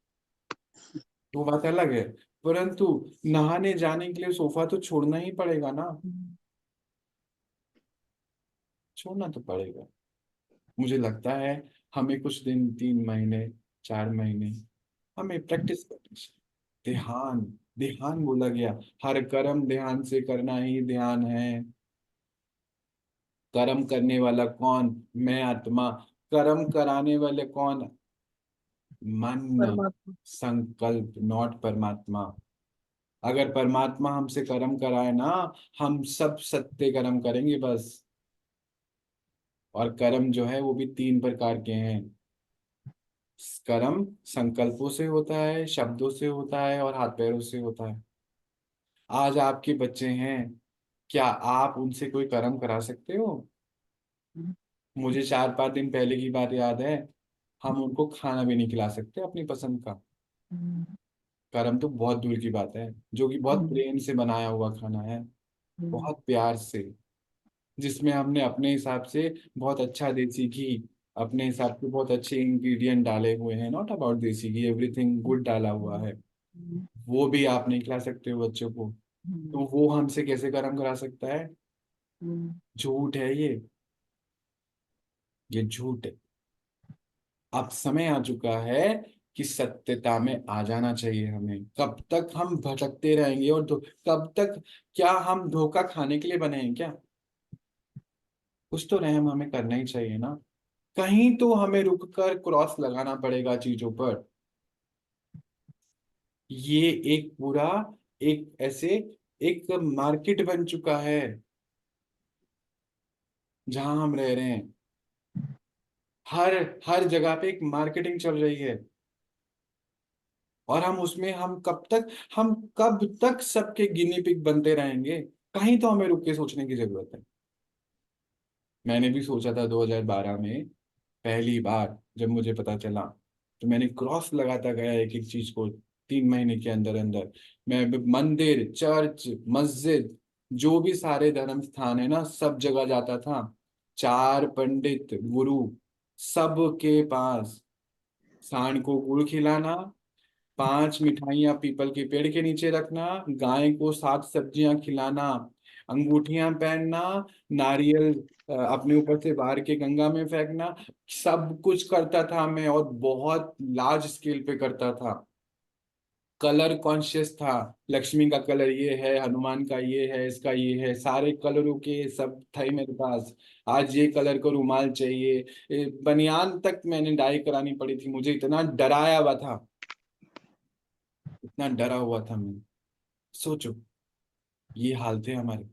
वो बात अलग है। परंतु नहाने जाने के लिए सोफा तो छोड़ना ही पड़ेगा ना, छोड़ना तो पड़ेगा। मुझे लगता है हमें कुछ दिन, 3 महीने, 4 महीने, हमें प्रैक्टिस करनी चाहिए। ध्यान, ध्यान बोला गया, हर कर्म ध्यान से करना ही ध्यान है। कर्म करने वाला कौन? मैं आत्मा। कर्म कराने वाले कौन? मन, परमात्मा। संकल्प, नॉट परमात्मा। अगर परमात्मा हमसे कर्म कराए ना, हम सब सत्य कर्म करेंगे बस। और कर्म जो है वो भी 3 प्रकार के हैं। कर्म संकल्पों से होता है, शब्दों से होता है और हाथ पैरों से होता है। आज आपके बच्चे हैं, क्या आप उनसे कोई कर्म करा सकते हो? मुझे 4-5 दिन पहले की बात याद है, हम उनको खाना भी नहीं खिला सकते अपनी पसंद का। कर्म तो बहुत दूर की बात है, जो कि बहुत प्रेम से बनाया हुआ खाना है, बहुत प्यार से, जिसमें हमने अपने हिसाब से बहुत अच्छा देसी घी, अपने हिसाब से बहुत अच्छे इंग्रेडिएंट डाले हुए हैं, नॉट अबाउट देसी घी, एवरीथिंग गुड डाला हुआ है, वो भी आप नहीं खिला सकते हो बच्चों को। तो वो हमसे कैसे कर्म करा सकता है? झूठ है ये झूठ है। अब समय आ चुका है कि सत्यता में आ जाना चाहिए हमें। कब तक हम भटकते रहेंगे और कब तक? क्या हम धोखा खाने के लिए बने हैं क्या? कुछ तो रहम हमें करना ही चाहिए ना। कहीं तो हमें रुक कर क्रॉस लगाना पड़ेगा चीजों पर। ये एक पूरा, एक ऐसे, एक मार्केट बन चुका है जहां हम रह रहे हैं। हर हर जगह पे एक मार्केटिंग चल रही है, और हम उसमें, हम कब तक सबके गिनी पिग बनते रहेंगे? कहीं तो हमें रुक के सोचने की जरूरत है। मैंने भी सोचा था 2012 में, पहली बार जब मुझे पता चला, तो मैंने क्रॉस लगाता गया एक एक चीज को। 3 महीने के अंदर अंदर मैं मंदिर, चर्च, मस्जिद, जो भी सारे धर्म स्थान है ना, सब जगह जाता था। 4 पंडित गुरु, सबके पास सांड को गुड़ खिलाना, 5 मिठाइयाँ पीपल के पेड़ के नीचे रखना, गाय को 7 सब्जियां खिलाना, अंगूठियां पहनना, नारियल अपने ऊपर से बाहर के गंगा में फेंकना, सब कुछ करता था मैं, और बहुत लार्ज स्केल पे करता था। कलर कॉन्शियस था। लक्ष्मी का कलर ये है, हनुमान का ये है, इसका ये है, सारे कलरों के सब थे मेरे पास। आज ये कलर का रुमाल चाहिए, बनियान तक मैंने डाई करानी पड़ी थी, मुझे इतना डराया हुआ था, इतना डरा हुआ था मैं। सोचो, ये हाल थे हमारे।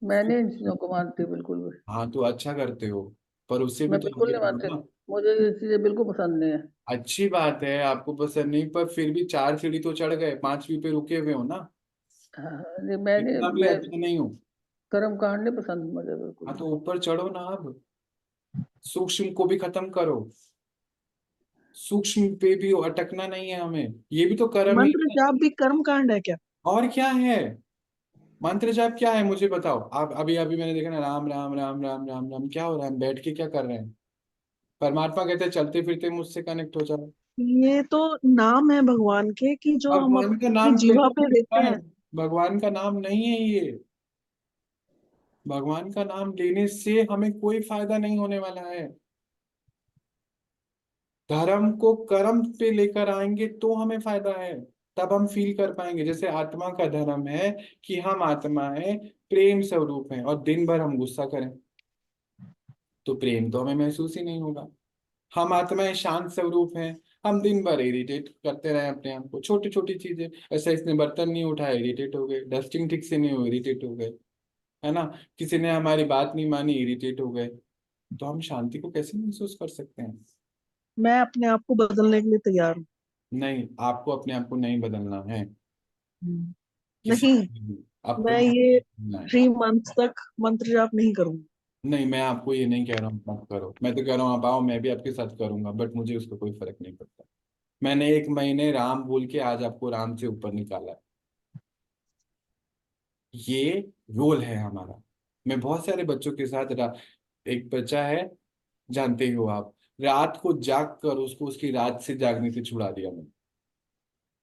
मैं नहीं इन चीजों को मानती बिल्कुल भी। हाँ तो अच्छा करते हो, पर उससे भी मैं तो बिल्कुल आगे नहीं बढ़ो मानती। ना। मुझे ये चीजें बिल्कुल पसंद नहीं है। अच्छी बात है आपको पसंद नहीं, पर फिर भी 4 सीढ़ी तो चढ़ गए, 5वीं पे रुके हुए हो ना। हाँ, नहीं मैं नहीं, इतना भी मैं अच्छा नहीं हो। कर्म कांड नहीं पसंद मुझे बिल्कुल हाँ भी। तो ऊपर चढ़ो ना अब, सूक्ष्म को भी खत्म करो। सूक्ष्म पे भी अटकना नहीं है हमें, ये भी तो कर्म ही मंत्र है। जाप भी कर्म कांड है क्या? और क्या है? मंत्र जाप क्या है मुझे बताओ आप। अभी अभी मैंने देखा ना, राम राम राम राम राम राम, क्या हो रहा है? हम बैठ के क्या कर रहे हैं? परमात्मा कहते हैं चलते फिरते मुझसे कनेक्ट हो जाओ। ये तो नाम है भगवान के कि जो हम भगवान का अपनी नाम जीवा कहीं पे नहीं लेते लिखा है। हैं। भगवान का नाम नहीं है ये। भगवान का नाम लेने से हमें कोई फायदा नहीं होने वाला है। धर्म को कर्म पे लेकर आएंगे तो हमें फायदा है। तब हम फील कर पाएंगे। जैसे आत्मा का धर्म है कि हम आत्मा है, प्रेम स्वरूप है, और दिन भर हम गुस्सा करें तो प्रेम तो हमें महसूस ही नहीं होगा। हम आत्माएं शांत स्वरूप हैं, हम दिन भर इरिटेट करते रहे अपने आप को, छोटी छोटी चीजें, ऐसा इसने बर्तन नहीं उठाया इरिटेट हो गए, डस्टिंग ठीक से नहीं हुई इरिटेट हो गए, है ना? किसी ने हमारी बात नहीं मानी इरिटेट हो गए। तो हम शांति को कैसे महसूस कर सकते हैं? मैं अपने आप को बदलने के लिए तैयार हूँ। नहीं, आपको अपने आप को नहीं बदलना है। किसी नहीं, को भी मैं अपने आप को ये बदलना है। 3 मंथ तक मंत्र जाप नहीं करूंगा। नहीं, मैं आपको ये नहीं कह रहा हूँ मत करो, मैं तो कह रहा हूँ आप आओ, मैं भी आपके साथ करूंगा, बट मुझे उसका कोई फर्क नहीं पड़ता। मैंने 1 महीने राम बोल के आज आपको राम से ऊपर निकाला है। ये रोल है हमारा। मैं बहुत सारे बच्चों के साथ एक बच्चा है, जानते ही हो आप, रात को जाग कर उसको उसकी रात से जागने से छुड़ा दिया मैंने।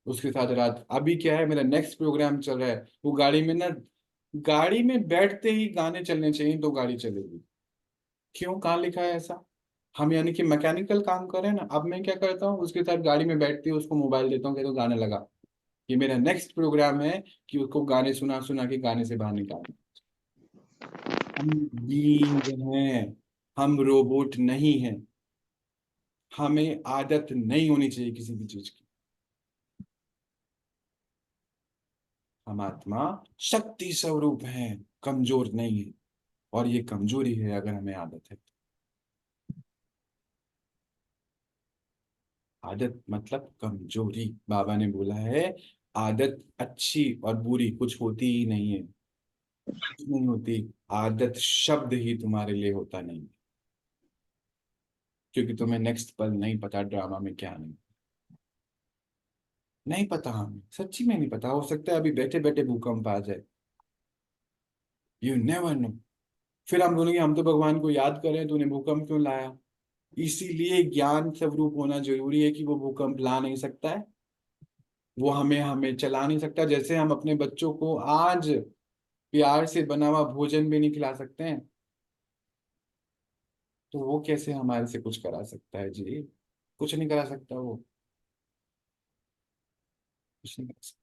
उसके साथ रात, अभी क्या है, मेरा नेक्स्ट प्रोग्राम चल रहा है, वो गाड़ी में ना, गाड़ी में बैठते ही गाने चलने चाहिए तो गाड़ी चलेगी। क्यों, कहाँ लिखा है ऐसा? हम यानी कि मैकेनिकल काम कर रहे हैं ना। अब मैं क्या करता हूँ, उसके साथ गाड़ी में बैठते ही उसको मोबाइल देता हूँ कि तो गाने लगा। ये मेरा नेक्स्ट प्रोग्राम है कि उसको गाने सुना सुना के गाने से बाहर निकालना। हम बीइंग हैं, हम रोबोट नहीं हैं। हमें आदत नहीं होनी चाहिए किसी भी चीज की। हम आत्मा शक्ति स्वरूप हैं, कमजोर नहीं है। और ये कमजोरी है अगर हमें आदत है। आदत मतलब कमजोरी। बाबा ने बोला है आदत अच्छी और बुरी कुछ होती ही नहीं है, कुछ नहीं होती। आदत शब्द ही तुम्हारे लिए होता नहीं, क्योंकि तुम्हें नेक्स्ट पल नहीं पता ड्रामा में क्या नहीं। नहीं पता, हमें सच्ची में नहीं पता। हो सकता है अभी बैठे बैठे भूकंप आ जाए, यू नेवर नो। फिर हम बोलेंगे हम तो भगवान को याद कर रहे हैं, तूने भूकंप क्यों लाया? इसीलिए ज्ञान स्वरूप होना जरूरी है कि वो भूकंप ला नहीं सकता है, वो हमें हमें चला नहीं सकता। जैसे हम अपने बच्चों को आज प्यार से बना हुआ भोजन भी नहीं खिला सकते हैं, तो वो कैसे हमारे से कुछ करा सकता है जी? कुछ नहीं करा सकता वो, कुछ नहीं करा सकता।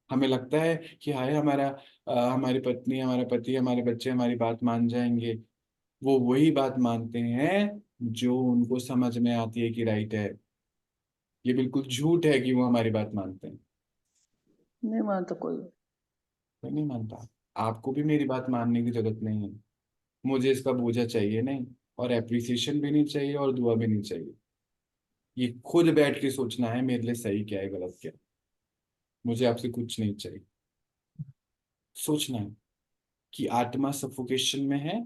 हमें लगता है कि हाय हमारा हमारी पत्नी, हमारा पति, हमारे बच्चे हमारी बात मान जाएंगे। वो वही बात मानते हैं जो उनको समझ में आती है कि राइट है। ये बिल्कुल झूठ है कि वो हमारी बात मानते हैं। नहीं मानता कोई। मैं नहीं मानता। आपको भी मेरी बात मानने की जरूरत नहीं है। मुझे इसका बोझा चाहिए नहीं, और एप्रिसिएशन भी नहीं चाहिए, और दुआ भी नहीं चाहिए। ये खुद बैठ के सोचना है मेरे लिए सही क्या है गलत क्या है। मुझे आपसे कुछ नहीं चाहिए। सोचना है कि आत्मा सफोकेशन में है,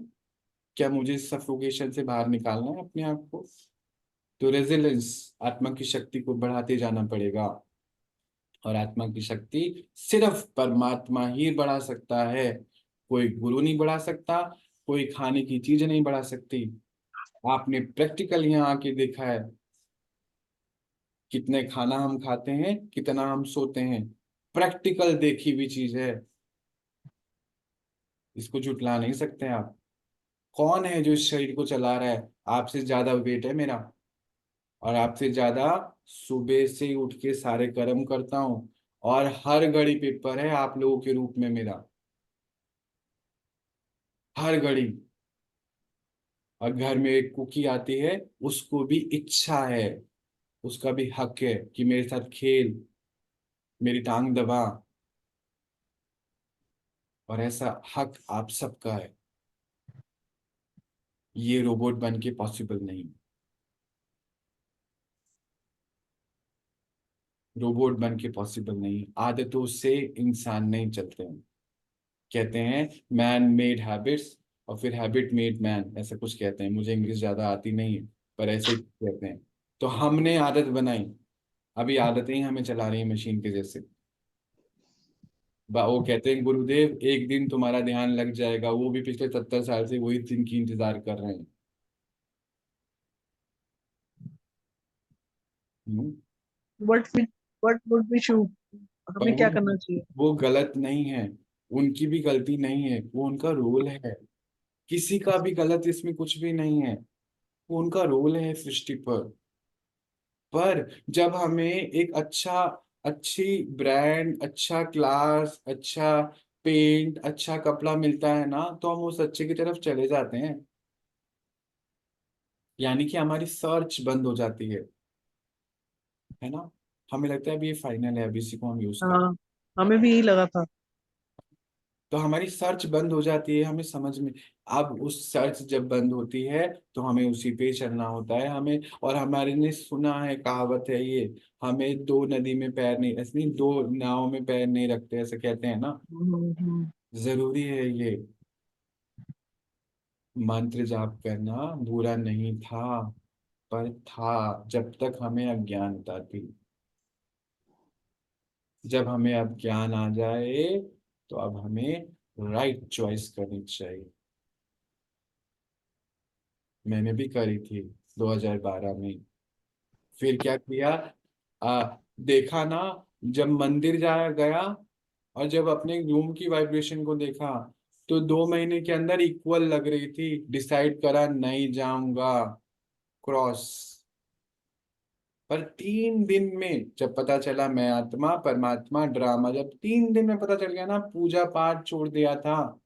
क्या मुझे सफोकेशन से बाहर निकालना है अपने आप को? तो रेजिलेंस, आत्मा की शक्ति को बढ़ाते जाना पड़ेगा। और आत्मा की शक्ति सिर्फ परमात्मा ही बढ़ा सकता है, कोई गुरु नहीं बढ़ा सकता, कोई खाने की चीज नहीं बढ़ा सकती। आपने प्रैक्टिकल यहाँ आके देखा है, कितने खाना हम खाते हैं, कितना हम सोते हैं, प्रैक्टिकल देखी हुई चीज है। इसको झुटला नहीं सकते आप। कौन है जो इस शरीर को चला रहा है? आपसे ज्यादा वेट है मेरा, और आपसे ज्यादा सुबह से उठ के सारे कर्म करता हूँ, और हर घड़ी पेपर है आप लोगों के रूप में मेरा, हर घड़ी। और घर में एक कुकी आती है, उसको भी इच्छा है, उसका भी हक है कि मेरे साथ खेल, मेरी टांग दबा। और ऐसा हक आप सबका है। ये रोबोट बन के पॉसिबल नहीं। रोबोट बन के पॉसिबल नहीं। आदतों से इंसान नहीं चलते हैं। कहते हैं मैन मेड हैबिट्स, और फिर हैबिट मेड मैन, ऐसा कुछ कहते हैं। मुझे इंग्लिश ज्यादा आती नहीं है, पर ऐसे ही कहते हैं। तो हमने आदत बनाई, अभी आदतें ही हमें चला रही हैं मशीन के जैसे। वो कहते हैं गुरुदेव एक दिन तुम्हारा ध्यान लग जाएगा, वो भी पिछले 70 साल से वही दिन की इंतजार कर रहे हैं। हम्म। व्हाट व्हाट वुड बी शू, पर हमें क्या करना चाहिए? वो गलत नहीं है, उनकी भी गलती नहीं है, वो उनका रोल है। किसी का भी गलत इसमें कुछ भी नहीं है, वो उनका रोल है सृष्टि पर। पर जब हमें एक अच्छी ब्रांड, अच्छा क्लास, अच्छा पेंट, अच्छा कपड़ा मिलता है ना, तो हम उस अच्छे की तरफ चले जाते हैं। यानी कि हमारी सर्च बंद हो जाती है ना। हमें लगता है अभी ये फाइनल है, अभी इसी को हम यूज कर। हाँ, हमें भी यही लगा था। तो हमारी सर्च बंद हो जाती है, हमें समझ में। अब उस सर्च जब बंद होती है, तो हमें उसी पे चलना होता है हमें। और हमारे ने सुना है, कहावत है ये, हमें दो नदी में पैर नहीं, ऐसे नहीं, दो नाव में पैर नहीं रखते, ऐसे कहते हैं ना। हम्म। जरूरी है ये। मंत्र जाप करना बुरा नहीं था, पर था जब तक हमें अज्ञानता थी। जब हमें अब ज्ञान आ जाए, तो अब हमें राइट चॉइस करनी चाहिए। मैंने भी करी थी 2012 में। फिर क्या किया? देखा ना, जब मंदिर जाया गया, और जब अपने रूम की वाइब्रेशन को देखा, तो 2 महीने के अंदर इक्वल लग रही थी। डिसाइड करा नहीं जाऊंगा, क्रॉस। पर 3 दिन में जब पता चला मैं आत्मा परमात्मा ड्रामा, जब 3 दिन में पता चल गया ना, पूजा पाठ छोड़ दिया था।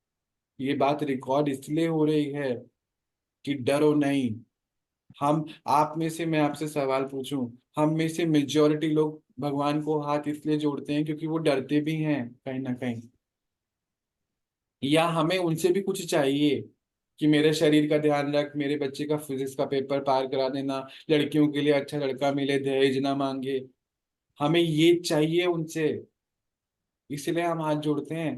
ये बात रिकॉर्ड इसलिए हो रही है कि डरो नहीं। हम आप में से, मैं आपसे सवाल पूछूं, हम में से मेजोरिटी लोग भगवान को हाथ इसलिए जोड़ते हैं क्योंकि वो डरते भी हैं कहीं ना कहीं, या हमें उनसे भी कुछ चाहिए। कि मेरे शरीर का ध्यान रख, मेरे बच्चे का फिजिक्स का पेपर पार करा देना, लड़कियों के लिए अच्छा लड़का मिले, दहेज ना मांगे, हमें ये चाहिए उनसे, इसलिए हम हाथ जोड़ते हैं।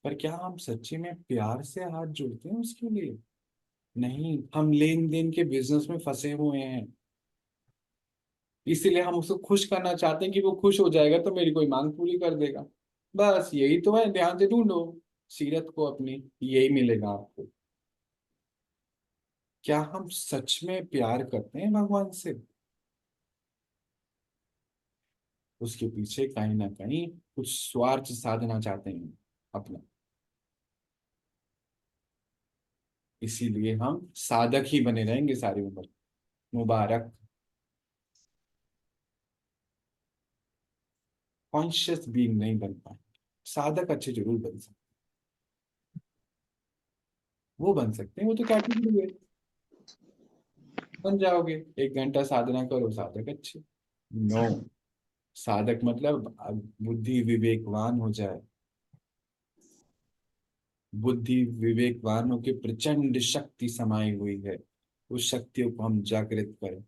पर क्या हम सच्ची में प्यार से हाथ जोड़ते हैं उसके लिए? नहीं, हम लेन देन के बिजनेस में फंसे हुए हैं। इसीलिए हम उसको खुश करना चाहते हैं कि वो खुश हो जाएगा तो मेरी कोई मांग पूरी कर देगा। बस यही तो है, ध्यान से ढूंढो सीरत को अपनी, यही मिलेगा आपको। क्या हम सच में प्यार करते हैं भगवान से? उसके पीछे कहीं ना कहीं कुछ स्वार्थ साधना चाहते हैं अपना। इसीलिए हम साधक ही बने रहेंगे सारी उम्र। मुबारक। कॉन्शियस बीइंग नहीं बन पाए, साधक अच्छे जरूर बन सकते। वो बन सकते हैं, वो तो कैटेगरी है। बन जाओगे, 1 घंटा साधना करो, साधक अच्छे। नो, साधक मतलब बुद्धि विवेकवान हो जाए। बुद्धि विवेकवान होकर प्रचंड शक्ति समाई हुई है, उस शक्तियों को हम जागृत करें।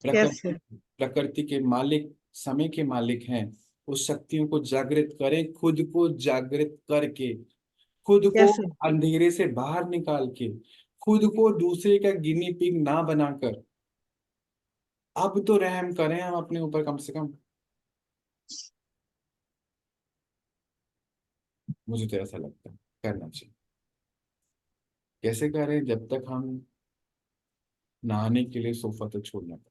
प्रकृति, कैसे? प्रकृति के मालिक, समय के मालिक हैं। उस शक्तियों को जागृत करें, खुद को जागृत करके, खुद को कैसे? अंधेरे से बाहर निकाल के, खुद को दूसरे का गिनी पिग ना बनाकर। अब तो रहम करें हम अपने ऊपर कम से कम। मुझे तो ऐसा लगता है करना चाहिए। कैसे करें? जब तक हम नहाने के लिए सोफा तो छोड़ना पड़ता,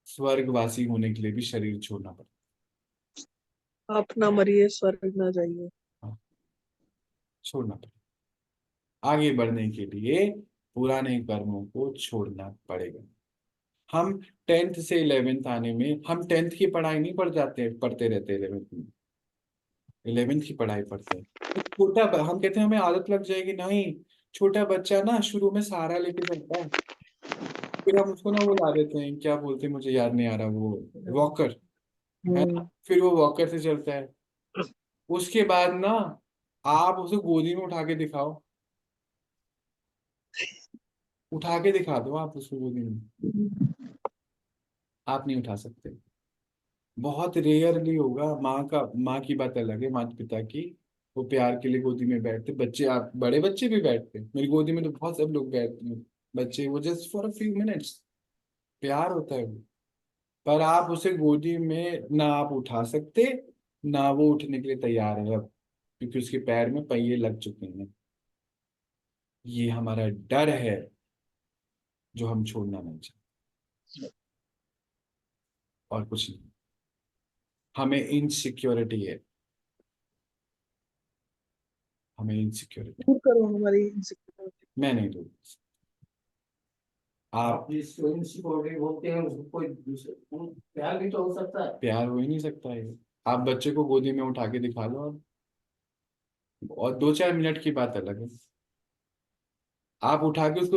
स्वर्गवासी होने के लिए भी शरीर छोड़ना पड़ता। आप ना मरिए, स्वर्ग ना जाइए। हाँ, छोड़ना पड़ता। आगे बढ़ने के लिए पुराने कर्मों को छोड़ना पड़ेगा। हम 10th से 11th आने में, हम 10th की पढ़ाई नहीं पढ़ जाते, पढ़ते रहते 11th में, 11th की पढ़ाई पढ़ते हैं। तो हम कहते हैं हमें आदत लग जाएगी, नहीं। छोटा बच्चा ना शुरू में सहारा लेके चलता है, फिर हम उसको ना वो ला देते हैं, क्या बोलते हैं मुझे याद नहीं आ रहा, वो वॉकर, है ना, हम्म। फिर वो वॉकर से चलता है। उसके बाद ना आप उसे गोदी में उठा के दिखाओ, उठा के दिखा दो आप उसको गोदी में, आप नहीं उठा सकते। बहुत रेयरली होगा। माँ की बात अलग है, माता पिता की, वो प्यार के लिए गोदी में बैठते बच्चे, आप बड़े बच्चे भी बैठते हैं मेरी गोदी में, तो बहुत सब लोग बैठते हैं बच्चे, वो just for a few minutes, प्यार होता है वो। पर आप उसे गोदी में ना आप उठा सकते, ना वो उठने के लिए तैयार है अब, क्योंकि उसके पैर में पहिए लग चुके हैं। ये हमारा डर है जो हम छोड़ना नहीं चाहते, और कुछ नहीं। हमें इनसिक्योरिटी है, हमें इनसिक्योरिटी। दूर करो हमारी इनसिक्योरिटी। मैं नहीं दूँ। आप, आप जिसको इनसिक्योरिटी बोलते हैं उसको कोई दूसरे प्यार भी तो हो सकता है। प्यार हो ही नहीं सकता है। आप बच्चे को गोदी में उठा के दिखा लो, और 2-4 मिनट की बात अलग है। आप उठा के उसको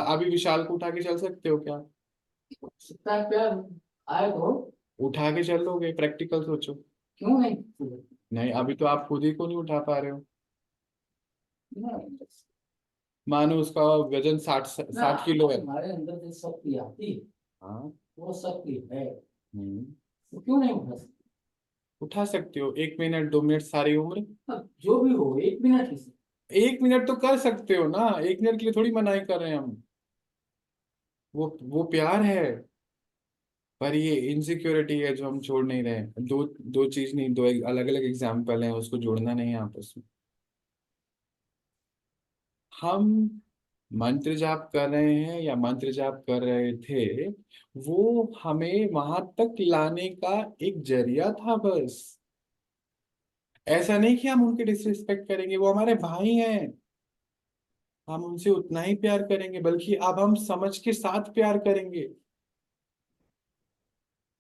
अभी विशाल को उठा के चल सकते हो क्या? हो सकता है प्यार आए तो। उठा के चल लोगे? प्रैक्टिकल सोचो। क्यों नहीं? नहीं, अभी तो आप खुद ही को नहीं उठा पा रहे हो। नहीं, मानो उसका वजन 60 किलो है। हमारे अंदर जो शक्ति आती है हाँ। वो शक्ति है, हम्म। तो क्यों नहीं उठा सकते? उठा सकते हो, 1 मिनट 2 मिनट सारी उम्र। अब जो भी हो 1 मिनट ही से। 1 मिनट तो कर सकते हो ना, 1 मिनट के लिए थोड़ी मनाही कर रहे हैं हम। वो प्यार है। पर ये इनसिक्योरिटी है जो हम छोड़ नहीं रहे हैं। दो दो चीज नहीं, दो अलग अलग एग्जाम्पल हैं, उसको जोड़ना नहीं है आपस में। हम मंत्र जाप कर रहे हैं या मंत्र जाप कर रहे थे, वो हमें वहां तक लाने का एक जरिया था बस। ऐसा नहीं कि हम उनके डिसरिस्पेक्ट करेंगे, वो हमारे भाई हैं, हम उनसे उतना ही प्यार करेंगे, बल्कि अब हम समझ के साथ प्यार करेंगे,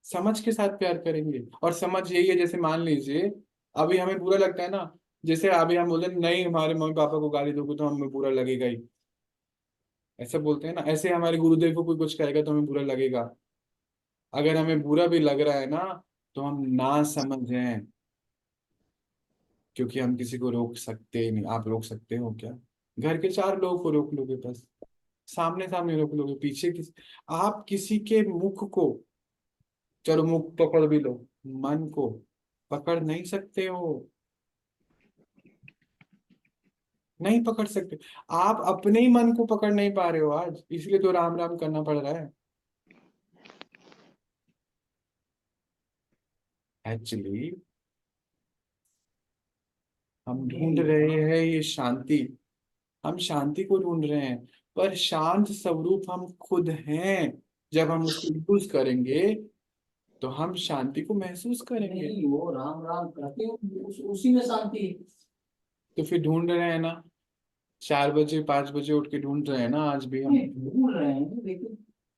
समझ के साथ प्यार करेंगे। और समझ यही है, जैसे मान लीजिए अभी हमें बुरा लगता है ना, जैसे अभी हम बोले नहीं हमारे मम्मी पापा को गाली दोगे तो हमें बुरा लगेगा ही, ऐसा बोलते हैं ना, ऐसे हमारे गुरुदेव को कोई कुछ कहेगा तो हमें बुरा लगेगा। अगर हमें बुरा भी लग रहा है ना, तो हम ना समझ हैं, क्योंकि हम किसी को रोक सकते ही नहीं। आप रोक सकते हो क्या? घर के 4 लोगों को रोक लोगे बस, सामने सामने रोक लोगे, पीछे किसी, आप किसी के मुख को, चलो मुख पकड़ भी लो, मन को पकड़ नहीं सकते हो, नहीं पकड़ सकते। आप अपने ही मन को पकड़ नहीं पा रहे हो आज, इसलिए तो राम राम करना पड़ रहा है। एक्चुअली हम ढूंढ रहे हैं ये शांति, हम शांति को ढूंढ रहे हैं, पर शांत स्वरूप हम खुद हैं। जब हम उसको यूज करेंगे तो हम शांति को महसूस करेंगे। नहीं, वो राम राम करते हैं, उसी में शांति है। तो फिर ढूंढ रहे हैं ना, 4 बजे 5 बजे उठ के ढूंढ रहे हैं ना आज भी हम। नहीं, ढूंढ रहे हैं, लेकिन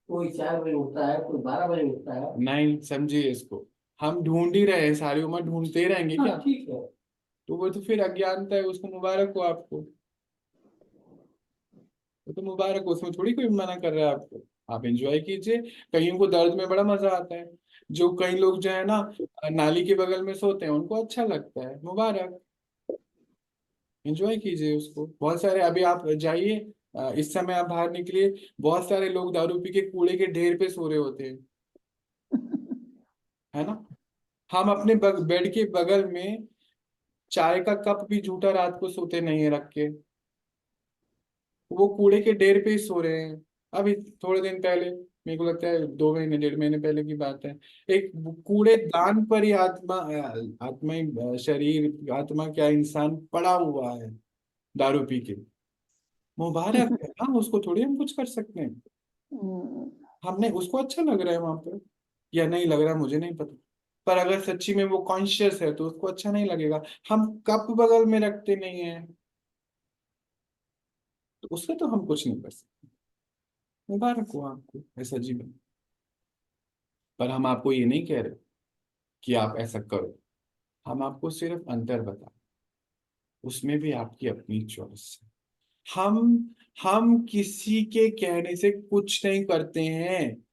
कोई 4 बजे उठता है, कोई 12 बजे उठता है। नहीं समझिए इसको, हम ढूंढ ही रहे हैं, सारी उम्र ढूंढते ही रहेंगे हाँ क्या? ठीक है। तो वो तो फिर अज्ञानता है, उसको मुबारक हो आपको, वो तो मुबारक हो, उसमें थोड़ी कोई मना कर रहा है आपको। आप एंजॉय कीजिए। कईयों को दर्द में बड़ा मजा आता है, जो कई लोग जो है ना नाली के बगल में सोते हैं उनको अच्छा लगता है, मुबारक, एंजॉय कीजिए उसको। बहुत सारे अभी आप जाइए, इस समय आप बाहर निकलिए, बहुत सारे लोग दारू पी के कूड़े के ढेर पे सो रहे होते हैं, है ना। हम अपने बेड के बगल में चाय का कप भी झूठा रात को सोते नहीं है रख के, वो कूड़े के ढेर पे ही सो रहे हैं। अभी थोड़े दिन पहले, मेरे को लगता है 2 महीने 1.5 महीने पहले की बात है, एक कूड़े दान पर ही आत्मा ही शरीर, आत्मा क्या, इंसान पड़ा हुआ है दारू पी के। मुबारक है ना, उसको थोड़ी हम कुछ कर सकते हैं। हमने उसको अच्छा लग रहा है वहां पर या नहीं लग रहा है मुझे नहीं पता, पर अगर सच्ची में वो कॉन्शियस है तो उसको अच्छा नहीं लगेगा। हम कप बगल में रखते नहीं है, तो उससे तो हम कुछ नहीं कर सकते। मुबारक हो आपको ऐसा जीवन, पर हम आपको ये नहीं कह रहे कि आप ऐसा करो, हम आपको सिर्फ अंतर बता, उसमें भी आपकी अपनी चॉइस है। हम हम किसी के कहने से कुछ नहीं करते हैं,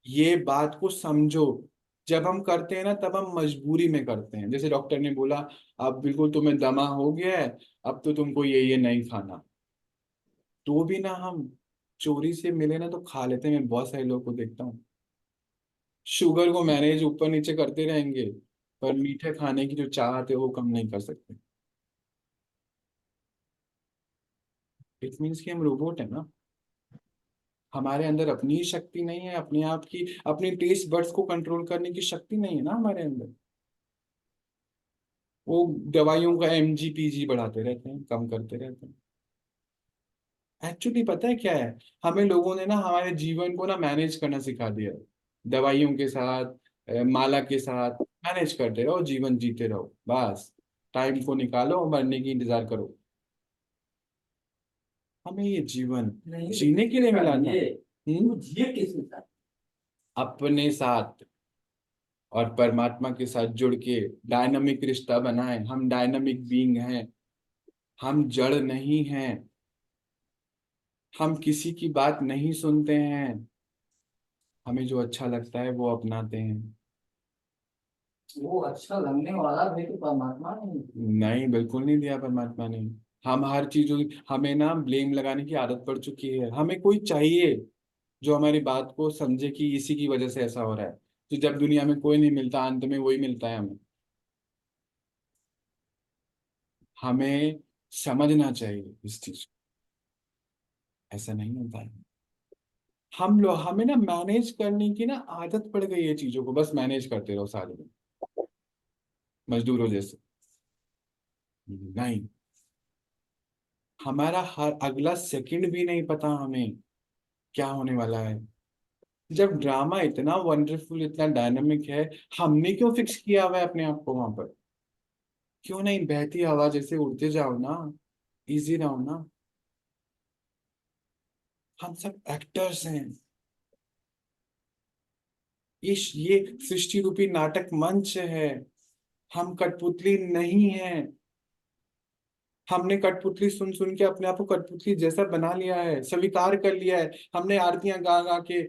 ये बात को समझो। जब हम करते हैं ना तब हम मजबूरी में करते हैं, जैसे डॉक्टर ने बोला अब बिल्कुल तुम्हें दमा हो गया है, अब तो तुमको ये नहीं खाना, तो भी ना हम चोरी से मिले ना तो खा लेते हैं। मैं बहुत सारे लोगों को देखता हूँ, शुगर को मैनेज ऊपर नीचे करते रहेंगे, पर मीठे खाने की जो चाहत है वो कम नहीं कर सकते। इट मीन्स कि हम रोबोट है ना, हमारे अंदर अपनी ही शक्ति नहीं है, अपने आप की अपनी टेस्ट बड्स को कंट्रोल करने की शक्ति नहीं है ना हमारे अंदर। वो दवाइयों का MGPG बढ़ाते रहते हैं, कम करते रहते हैं। एक्चुअली पता है क्या है, हमें लोगों ने ना हमारे जीवन को ना मैनेज करना सिखा दिया है। दवाइयों के साथ, माला के साथ मैनेज करते रहो, जीवन जीते रहो बस, टाइम को निकालो, मरने की इंतजार करो। हमें ये जीवन नहीं, जीने के लिए मिला था। ये हम्म। वो जिए किसके साथ? अपने साथ और परमात्मा के साथ जुड़ के डायनामिक रिश्ता बनाए। हम डायनामिक बीइंग हैं, हम जड़ नहीं हैं, हम किसी की बात नहीं सुनते हैं, हमें जो अच्छा लगता है वो अपनाते हैं। वो अच्छा लगने वाला भी तो परमात्मा नहीं। नहीं, बिल्कुल नहीं दिया परमात्मा ने। हम हर चीजों हमें ना ब्लेम लगाने की आदत पड़ चुकी है। हमें कोई चाहिए जो हमारी बात को समझे कि इसी की वजह से ऐसा हो रहा है। तो जब दुनिया में कोई नहीं मिलता, अंत में वही मिलता है हमें। हमें समझना चाहिए इस चीज को, ऐसा नहीं होता है। हम लोग हमें ना मैनेज करने की ना आदत पड़ गई है चीजों को, बस मैनेज करते रहो सारे दिन, मजदूरों जैसे। नहीं, हमारा हर अगला सेकंड भी नहीं पता हमें क्या होने वाला है। जब ड्रामा इतना वंडरफुल, इतना डायनामिक है, हमने क्यों फिक्स किया हुआ है अपने आप को वहां पर? क्यों नहीं बहती हवा जैसे उड़ते जाओ ना, इजी रहो ना। हम सब एक्टर्स हैं, इस ये सृष्टि रूपी नाटक मंच है, हम कठपुतली नहीं है। हमने कठपुतली सुन सुन के अपने आप को कठपुतली जैसा बना लिया है, स्वीकार कर लिया है। हमने आरतियां गा गा के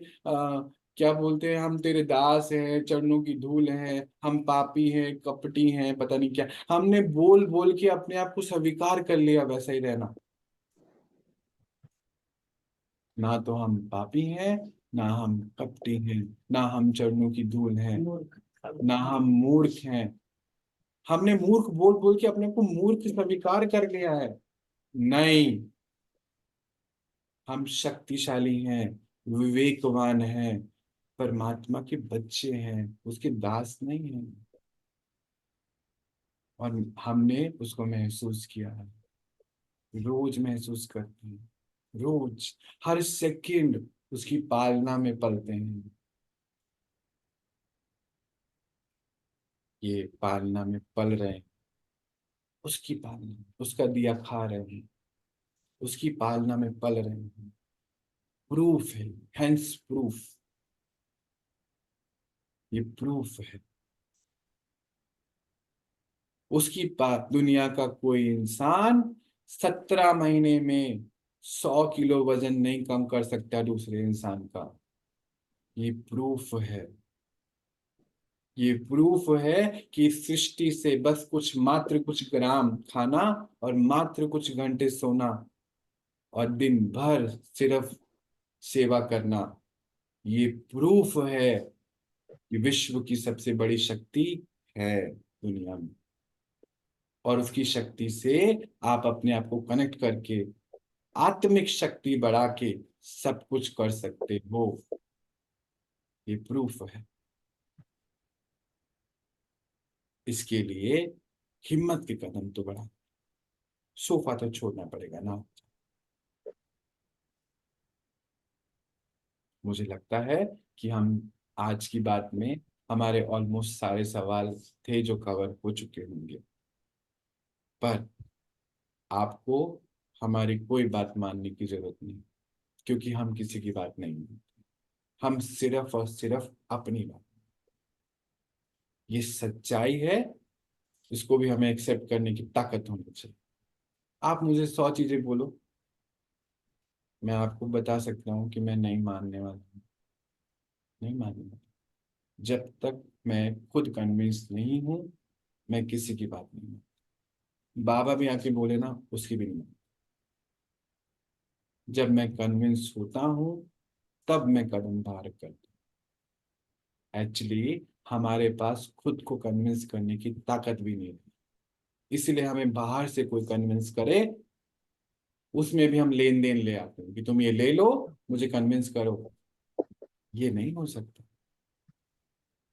क्या बोलते हैं, हम तेरे दास हैं, चरणों की धूल हैं, हम पापी हैं, कपटी हैं, पता नहीं क्या। हमने बोल बोल के अपने आप को स्वीकार कर लिया वैसा ही रहना। ना तो हम पापी हैं, ना हम कपटी हैं, ना हम चरणों की धूल हैं, मूर्ख। ना हम मूर्ख हैं। हमने मूर्ख बोल बोल के अपने को मूर्ख स्वीकार कर लिया है। नहीं, हम शक्तिशाली हैं, विवेकवान हैं, परमात्मा के बच्चे हैं, उसके दास नहीं हैं। और हमने उसको महसूस किया है, रोज महसूस करते हैं, रोज, हर सेकंड उसकी पालना में पलते हैं। ये पालना में पल रहे हैं, उसकी पालना, उसका दिया खा रहे हैं, उसकी पालना में पल रहे हैं। प्रूफ है, हेंस प्रूफ, ये प्रूफ है। उसकी दुनिया का कोई इंसान 17 महीने में 100 किलो वजन नहीं कम कर सकता दूसरे इंसान का। ये प्रूफ है। ये प्रूफ है कि इस सृष्टि से बस कुछ, मात्र कुछ ग्राम खाना और मात्र कुछ घंटे सोना और दिन भर सिर्फ सेवा करना, ये प्रूफ है कि विश्व की सबसे बड़ी शक्ति है दुनिया में। और उसकी शक्ति से आप अपने आप को कनेक्ट करके आत्मिक शक्ति बढ़ा के सब कुछ कर सकते हो। ये प्रूफ है। इसके लिए हिम्मत के कदम तो बढ़ा, सोफा तो छोड़ना पड़ेगा ना। मुझे लगता है कि हम आज की बात में, हमारे ऑलमोस्ट सारे सवाल थे जो कवर हो चुके होंगे। पर आपको हमारी कोई बात मानने की जरूरत नहीं, क्योंकि हम किसी की बात नहीं मानते। हम सिर्फ और सिर्फ अपनी बात, ये सच्चाई है, इसको भी हमें एक्सेप्ट करने की ताकत होनी चाहिए। आप मुझे 100 चीजें बोलो, मैं आपको बता सकता हूँ कि मैं नहीं मानने वाला हूँ, नहीं मानने वाला। जब तक मैं खुद कन्विंस नहीं हूँ, मैं किसी की बात नहीं मानता। बाबा भी आके बोले ना, उसकी भी नहीं मानता। जब मैं कन्विंस होता हूँ, तब मैं कदम बाहर करता हूँ। एक्चुअली हमारे पास खुद को कन्विंस करने की ताकत भी नहीं है, इसलिए हमें बाहर से कोई कन्विंस करे, उसमें भी हम लेन देन ले आते हैं कि तुम ये ले लो, मुझे कन्विंस करो। ये नहीं हो सकता।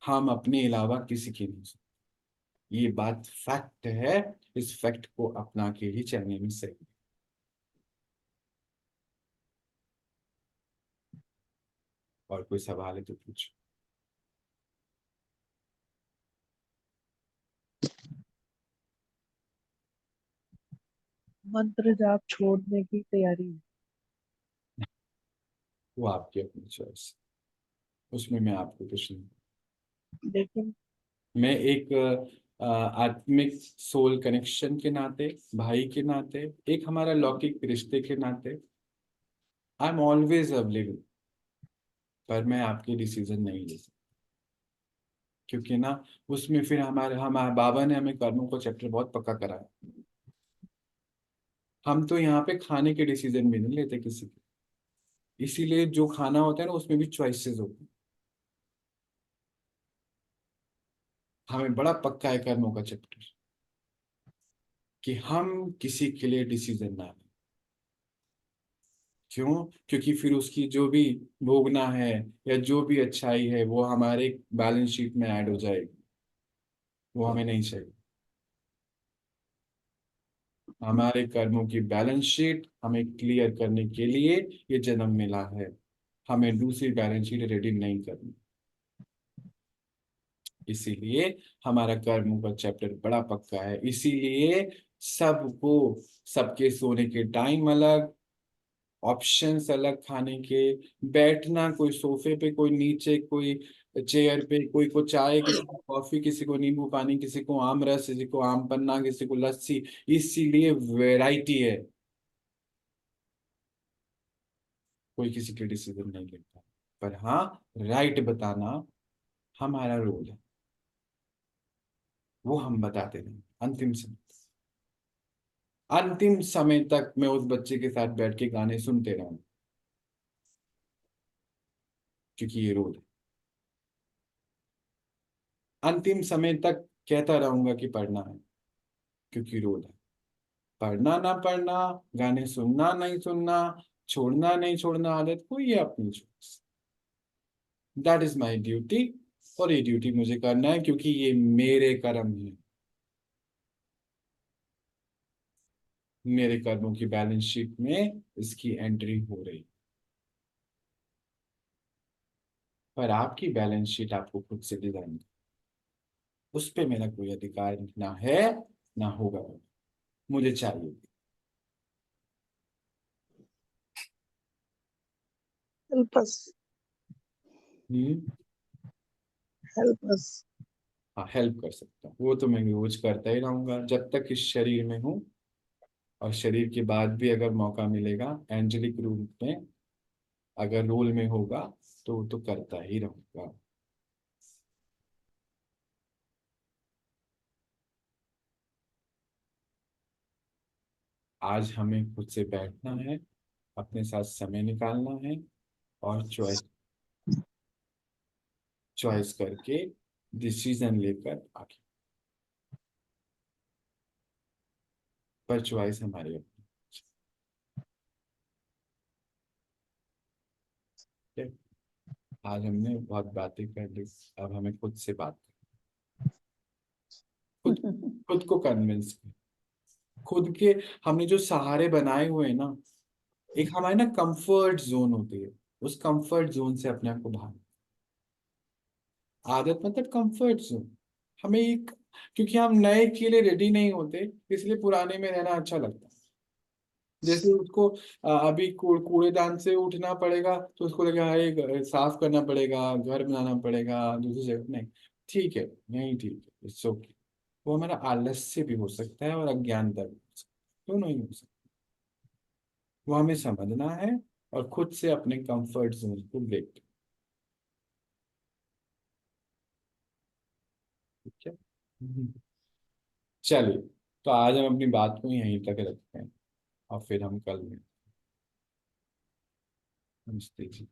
हम अपने अलावा किसी की नहीं सकते। ये बात फैक्ट है। इस फैक्ट को अपना के ही चलने में सही। और कोई सवाल है तो पूछो। मंत्र जाप छोड़ने की तैयारी है। वो आपकी अपनी चॉइस, उसमें मैं आपको कुछ नहीं। लेकिन मैं एक आत्मिक सोल कनेक्शन के नाते, भाई के नाते, एक हमारा लौकिक रिश्ते के नाते, आई एम ऑलवेज अवेलेबल। पर मैं आपके डिसीजन नहीं ले सकता, क्योंकि ना उसमें फिर हमारे बाबा ने हमें कर्मों को चैप्टर बहुत पक्का कराया। हम तो यहाँ पे खाने के डिसीजन भी नहीं लेते किसी के। इसीलिए जो खाना होता है ना, उसमें भी चॉइसेस होती हैं। हमें बड़ा पक्का है कर्मों का चैप्टर, कि हम किसी के लिए डिसीजन ना लें। क्यों? क्योंकि फिर उसकी जो भी भोगना है या जो भी अच्छाई है, वो हमारे बैलेंस शीट में ऐड हो जाएगी। वो हमें नहीं चाहिए। हमारे कर्मों की बैलेंस शीट हमें क्लियर करने के लिए ये जन्म मिला है। हमें दूसरी बैलेंस शीट रेडी नहीं करनी। इसीलिए हमारा कर्मों का चैप्टर बड़ा पक्का है। इसीलिए सबको, सबके सोने के टाइम अलग, ऑप्शंस अलग खाने के, बैठना कोई सोफे पे, कोई नीचे, कोई चेयर पे, कोई को चाय, किसी को कॉफी, किसी को नींबू पानी, किसी को आम रस, किसी को आम पन्ना, किसी को लस्सी। इसीलिए वैरायटी है। कोई किसी के डिसीजन नहीं लेता। पर हाँ, राइट बताना हमारा रोल है, वो हम बताते नहीं अंतिम समय तक मैं उस बच्चे के साथ बैठ के गाने सुनते रहूं, क्योंकि ये रोल है। अंतिम समय तक कहता रहूंगा कि पढ़ना है, क्योंकि रोल है। पढ़ना ना पढ़ना, गाने सुनना नहीं सुनना, छोड़ना नहीं छोड़ना आदत को, ये अपनी choice. That is my duty. और ये ड्यूटी मुझे करना है, क्योंकि ये मेरे कर्म है। मेरे कर्मों की बैलेंस शीट में इसकी एंट्री हो रही। पर आपकी बैलेंस शीट आपको खुद से डिजाइन, उस पे मेरा कोई अधिकार ना है, ना होगा। मुझे चाहिए। Help us. Hmm. Help us. हाँ, हेल्प कर सकता हूँ, वो तो मैं रोज करता ही रहूंगा जब तक इस शरीर में हूँ। और शरीर के बाद भी अगर मौका मिलेगा एंजेलिक रूप में, अगर रोल में होगा, तो वो तो करता ही रहूंगा। आज हमें खुद से बैठना है, अपने साथ समय निकालना है, और चॉइस चॉइस करके डिसीजन लेकर आगे। पर चॉइस हमारी अपनी है। आज हमने बहुत बातें कर ली, अब हमें खुद से बात खुद खुद को कन्विंस कर, खुद के, हमने जो सहारे बनाए हुए हैं ना, एक हमारे ना कंफर्ट जोन होती है, उस कंफर्ट जोन से अपने आप को बाहर। आदत मतलब कंफर्ट जोन। हमें एक, क्योंकि हम नए के लिए रेडी नहीं होते, इसलिए पुराने में रहना अच्छा लगता है। जैसे उसको अभी कूड़ेदान से उठना पड़ेगा, तो उसको लगेगा हाय साफ करना पड़ेगा, घर बनाना पड़ेगा दूसरी जगह। नहीं, ठीक है, नहीं ठीक है, इट्स ओके। वो हमारा आलस्य भी हो सकता है और अज्ञानता भी हो सकता है, दोनों ही हो सकता है। वो हमें समझना है, और खुद से अपने कंफर्ट जोन को ब्रेक। ठीक है। चलिए, तो आज हम अपनी बात को यहीं तक रखते हैं, और फिर हम कल में। नमस्ते जी।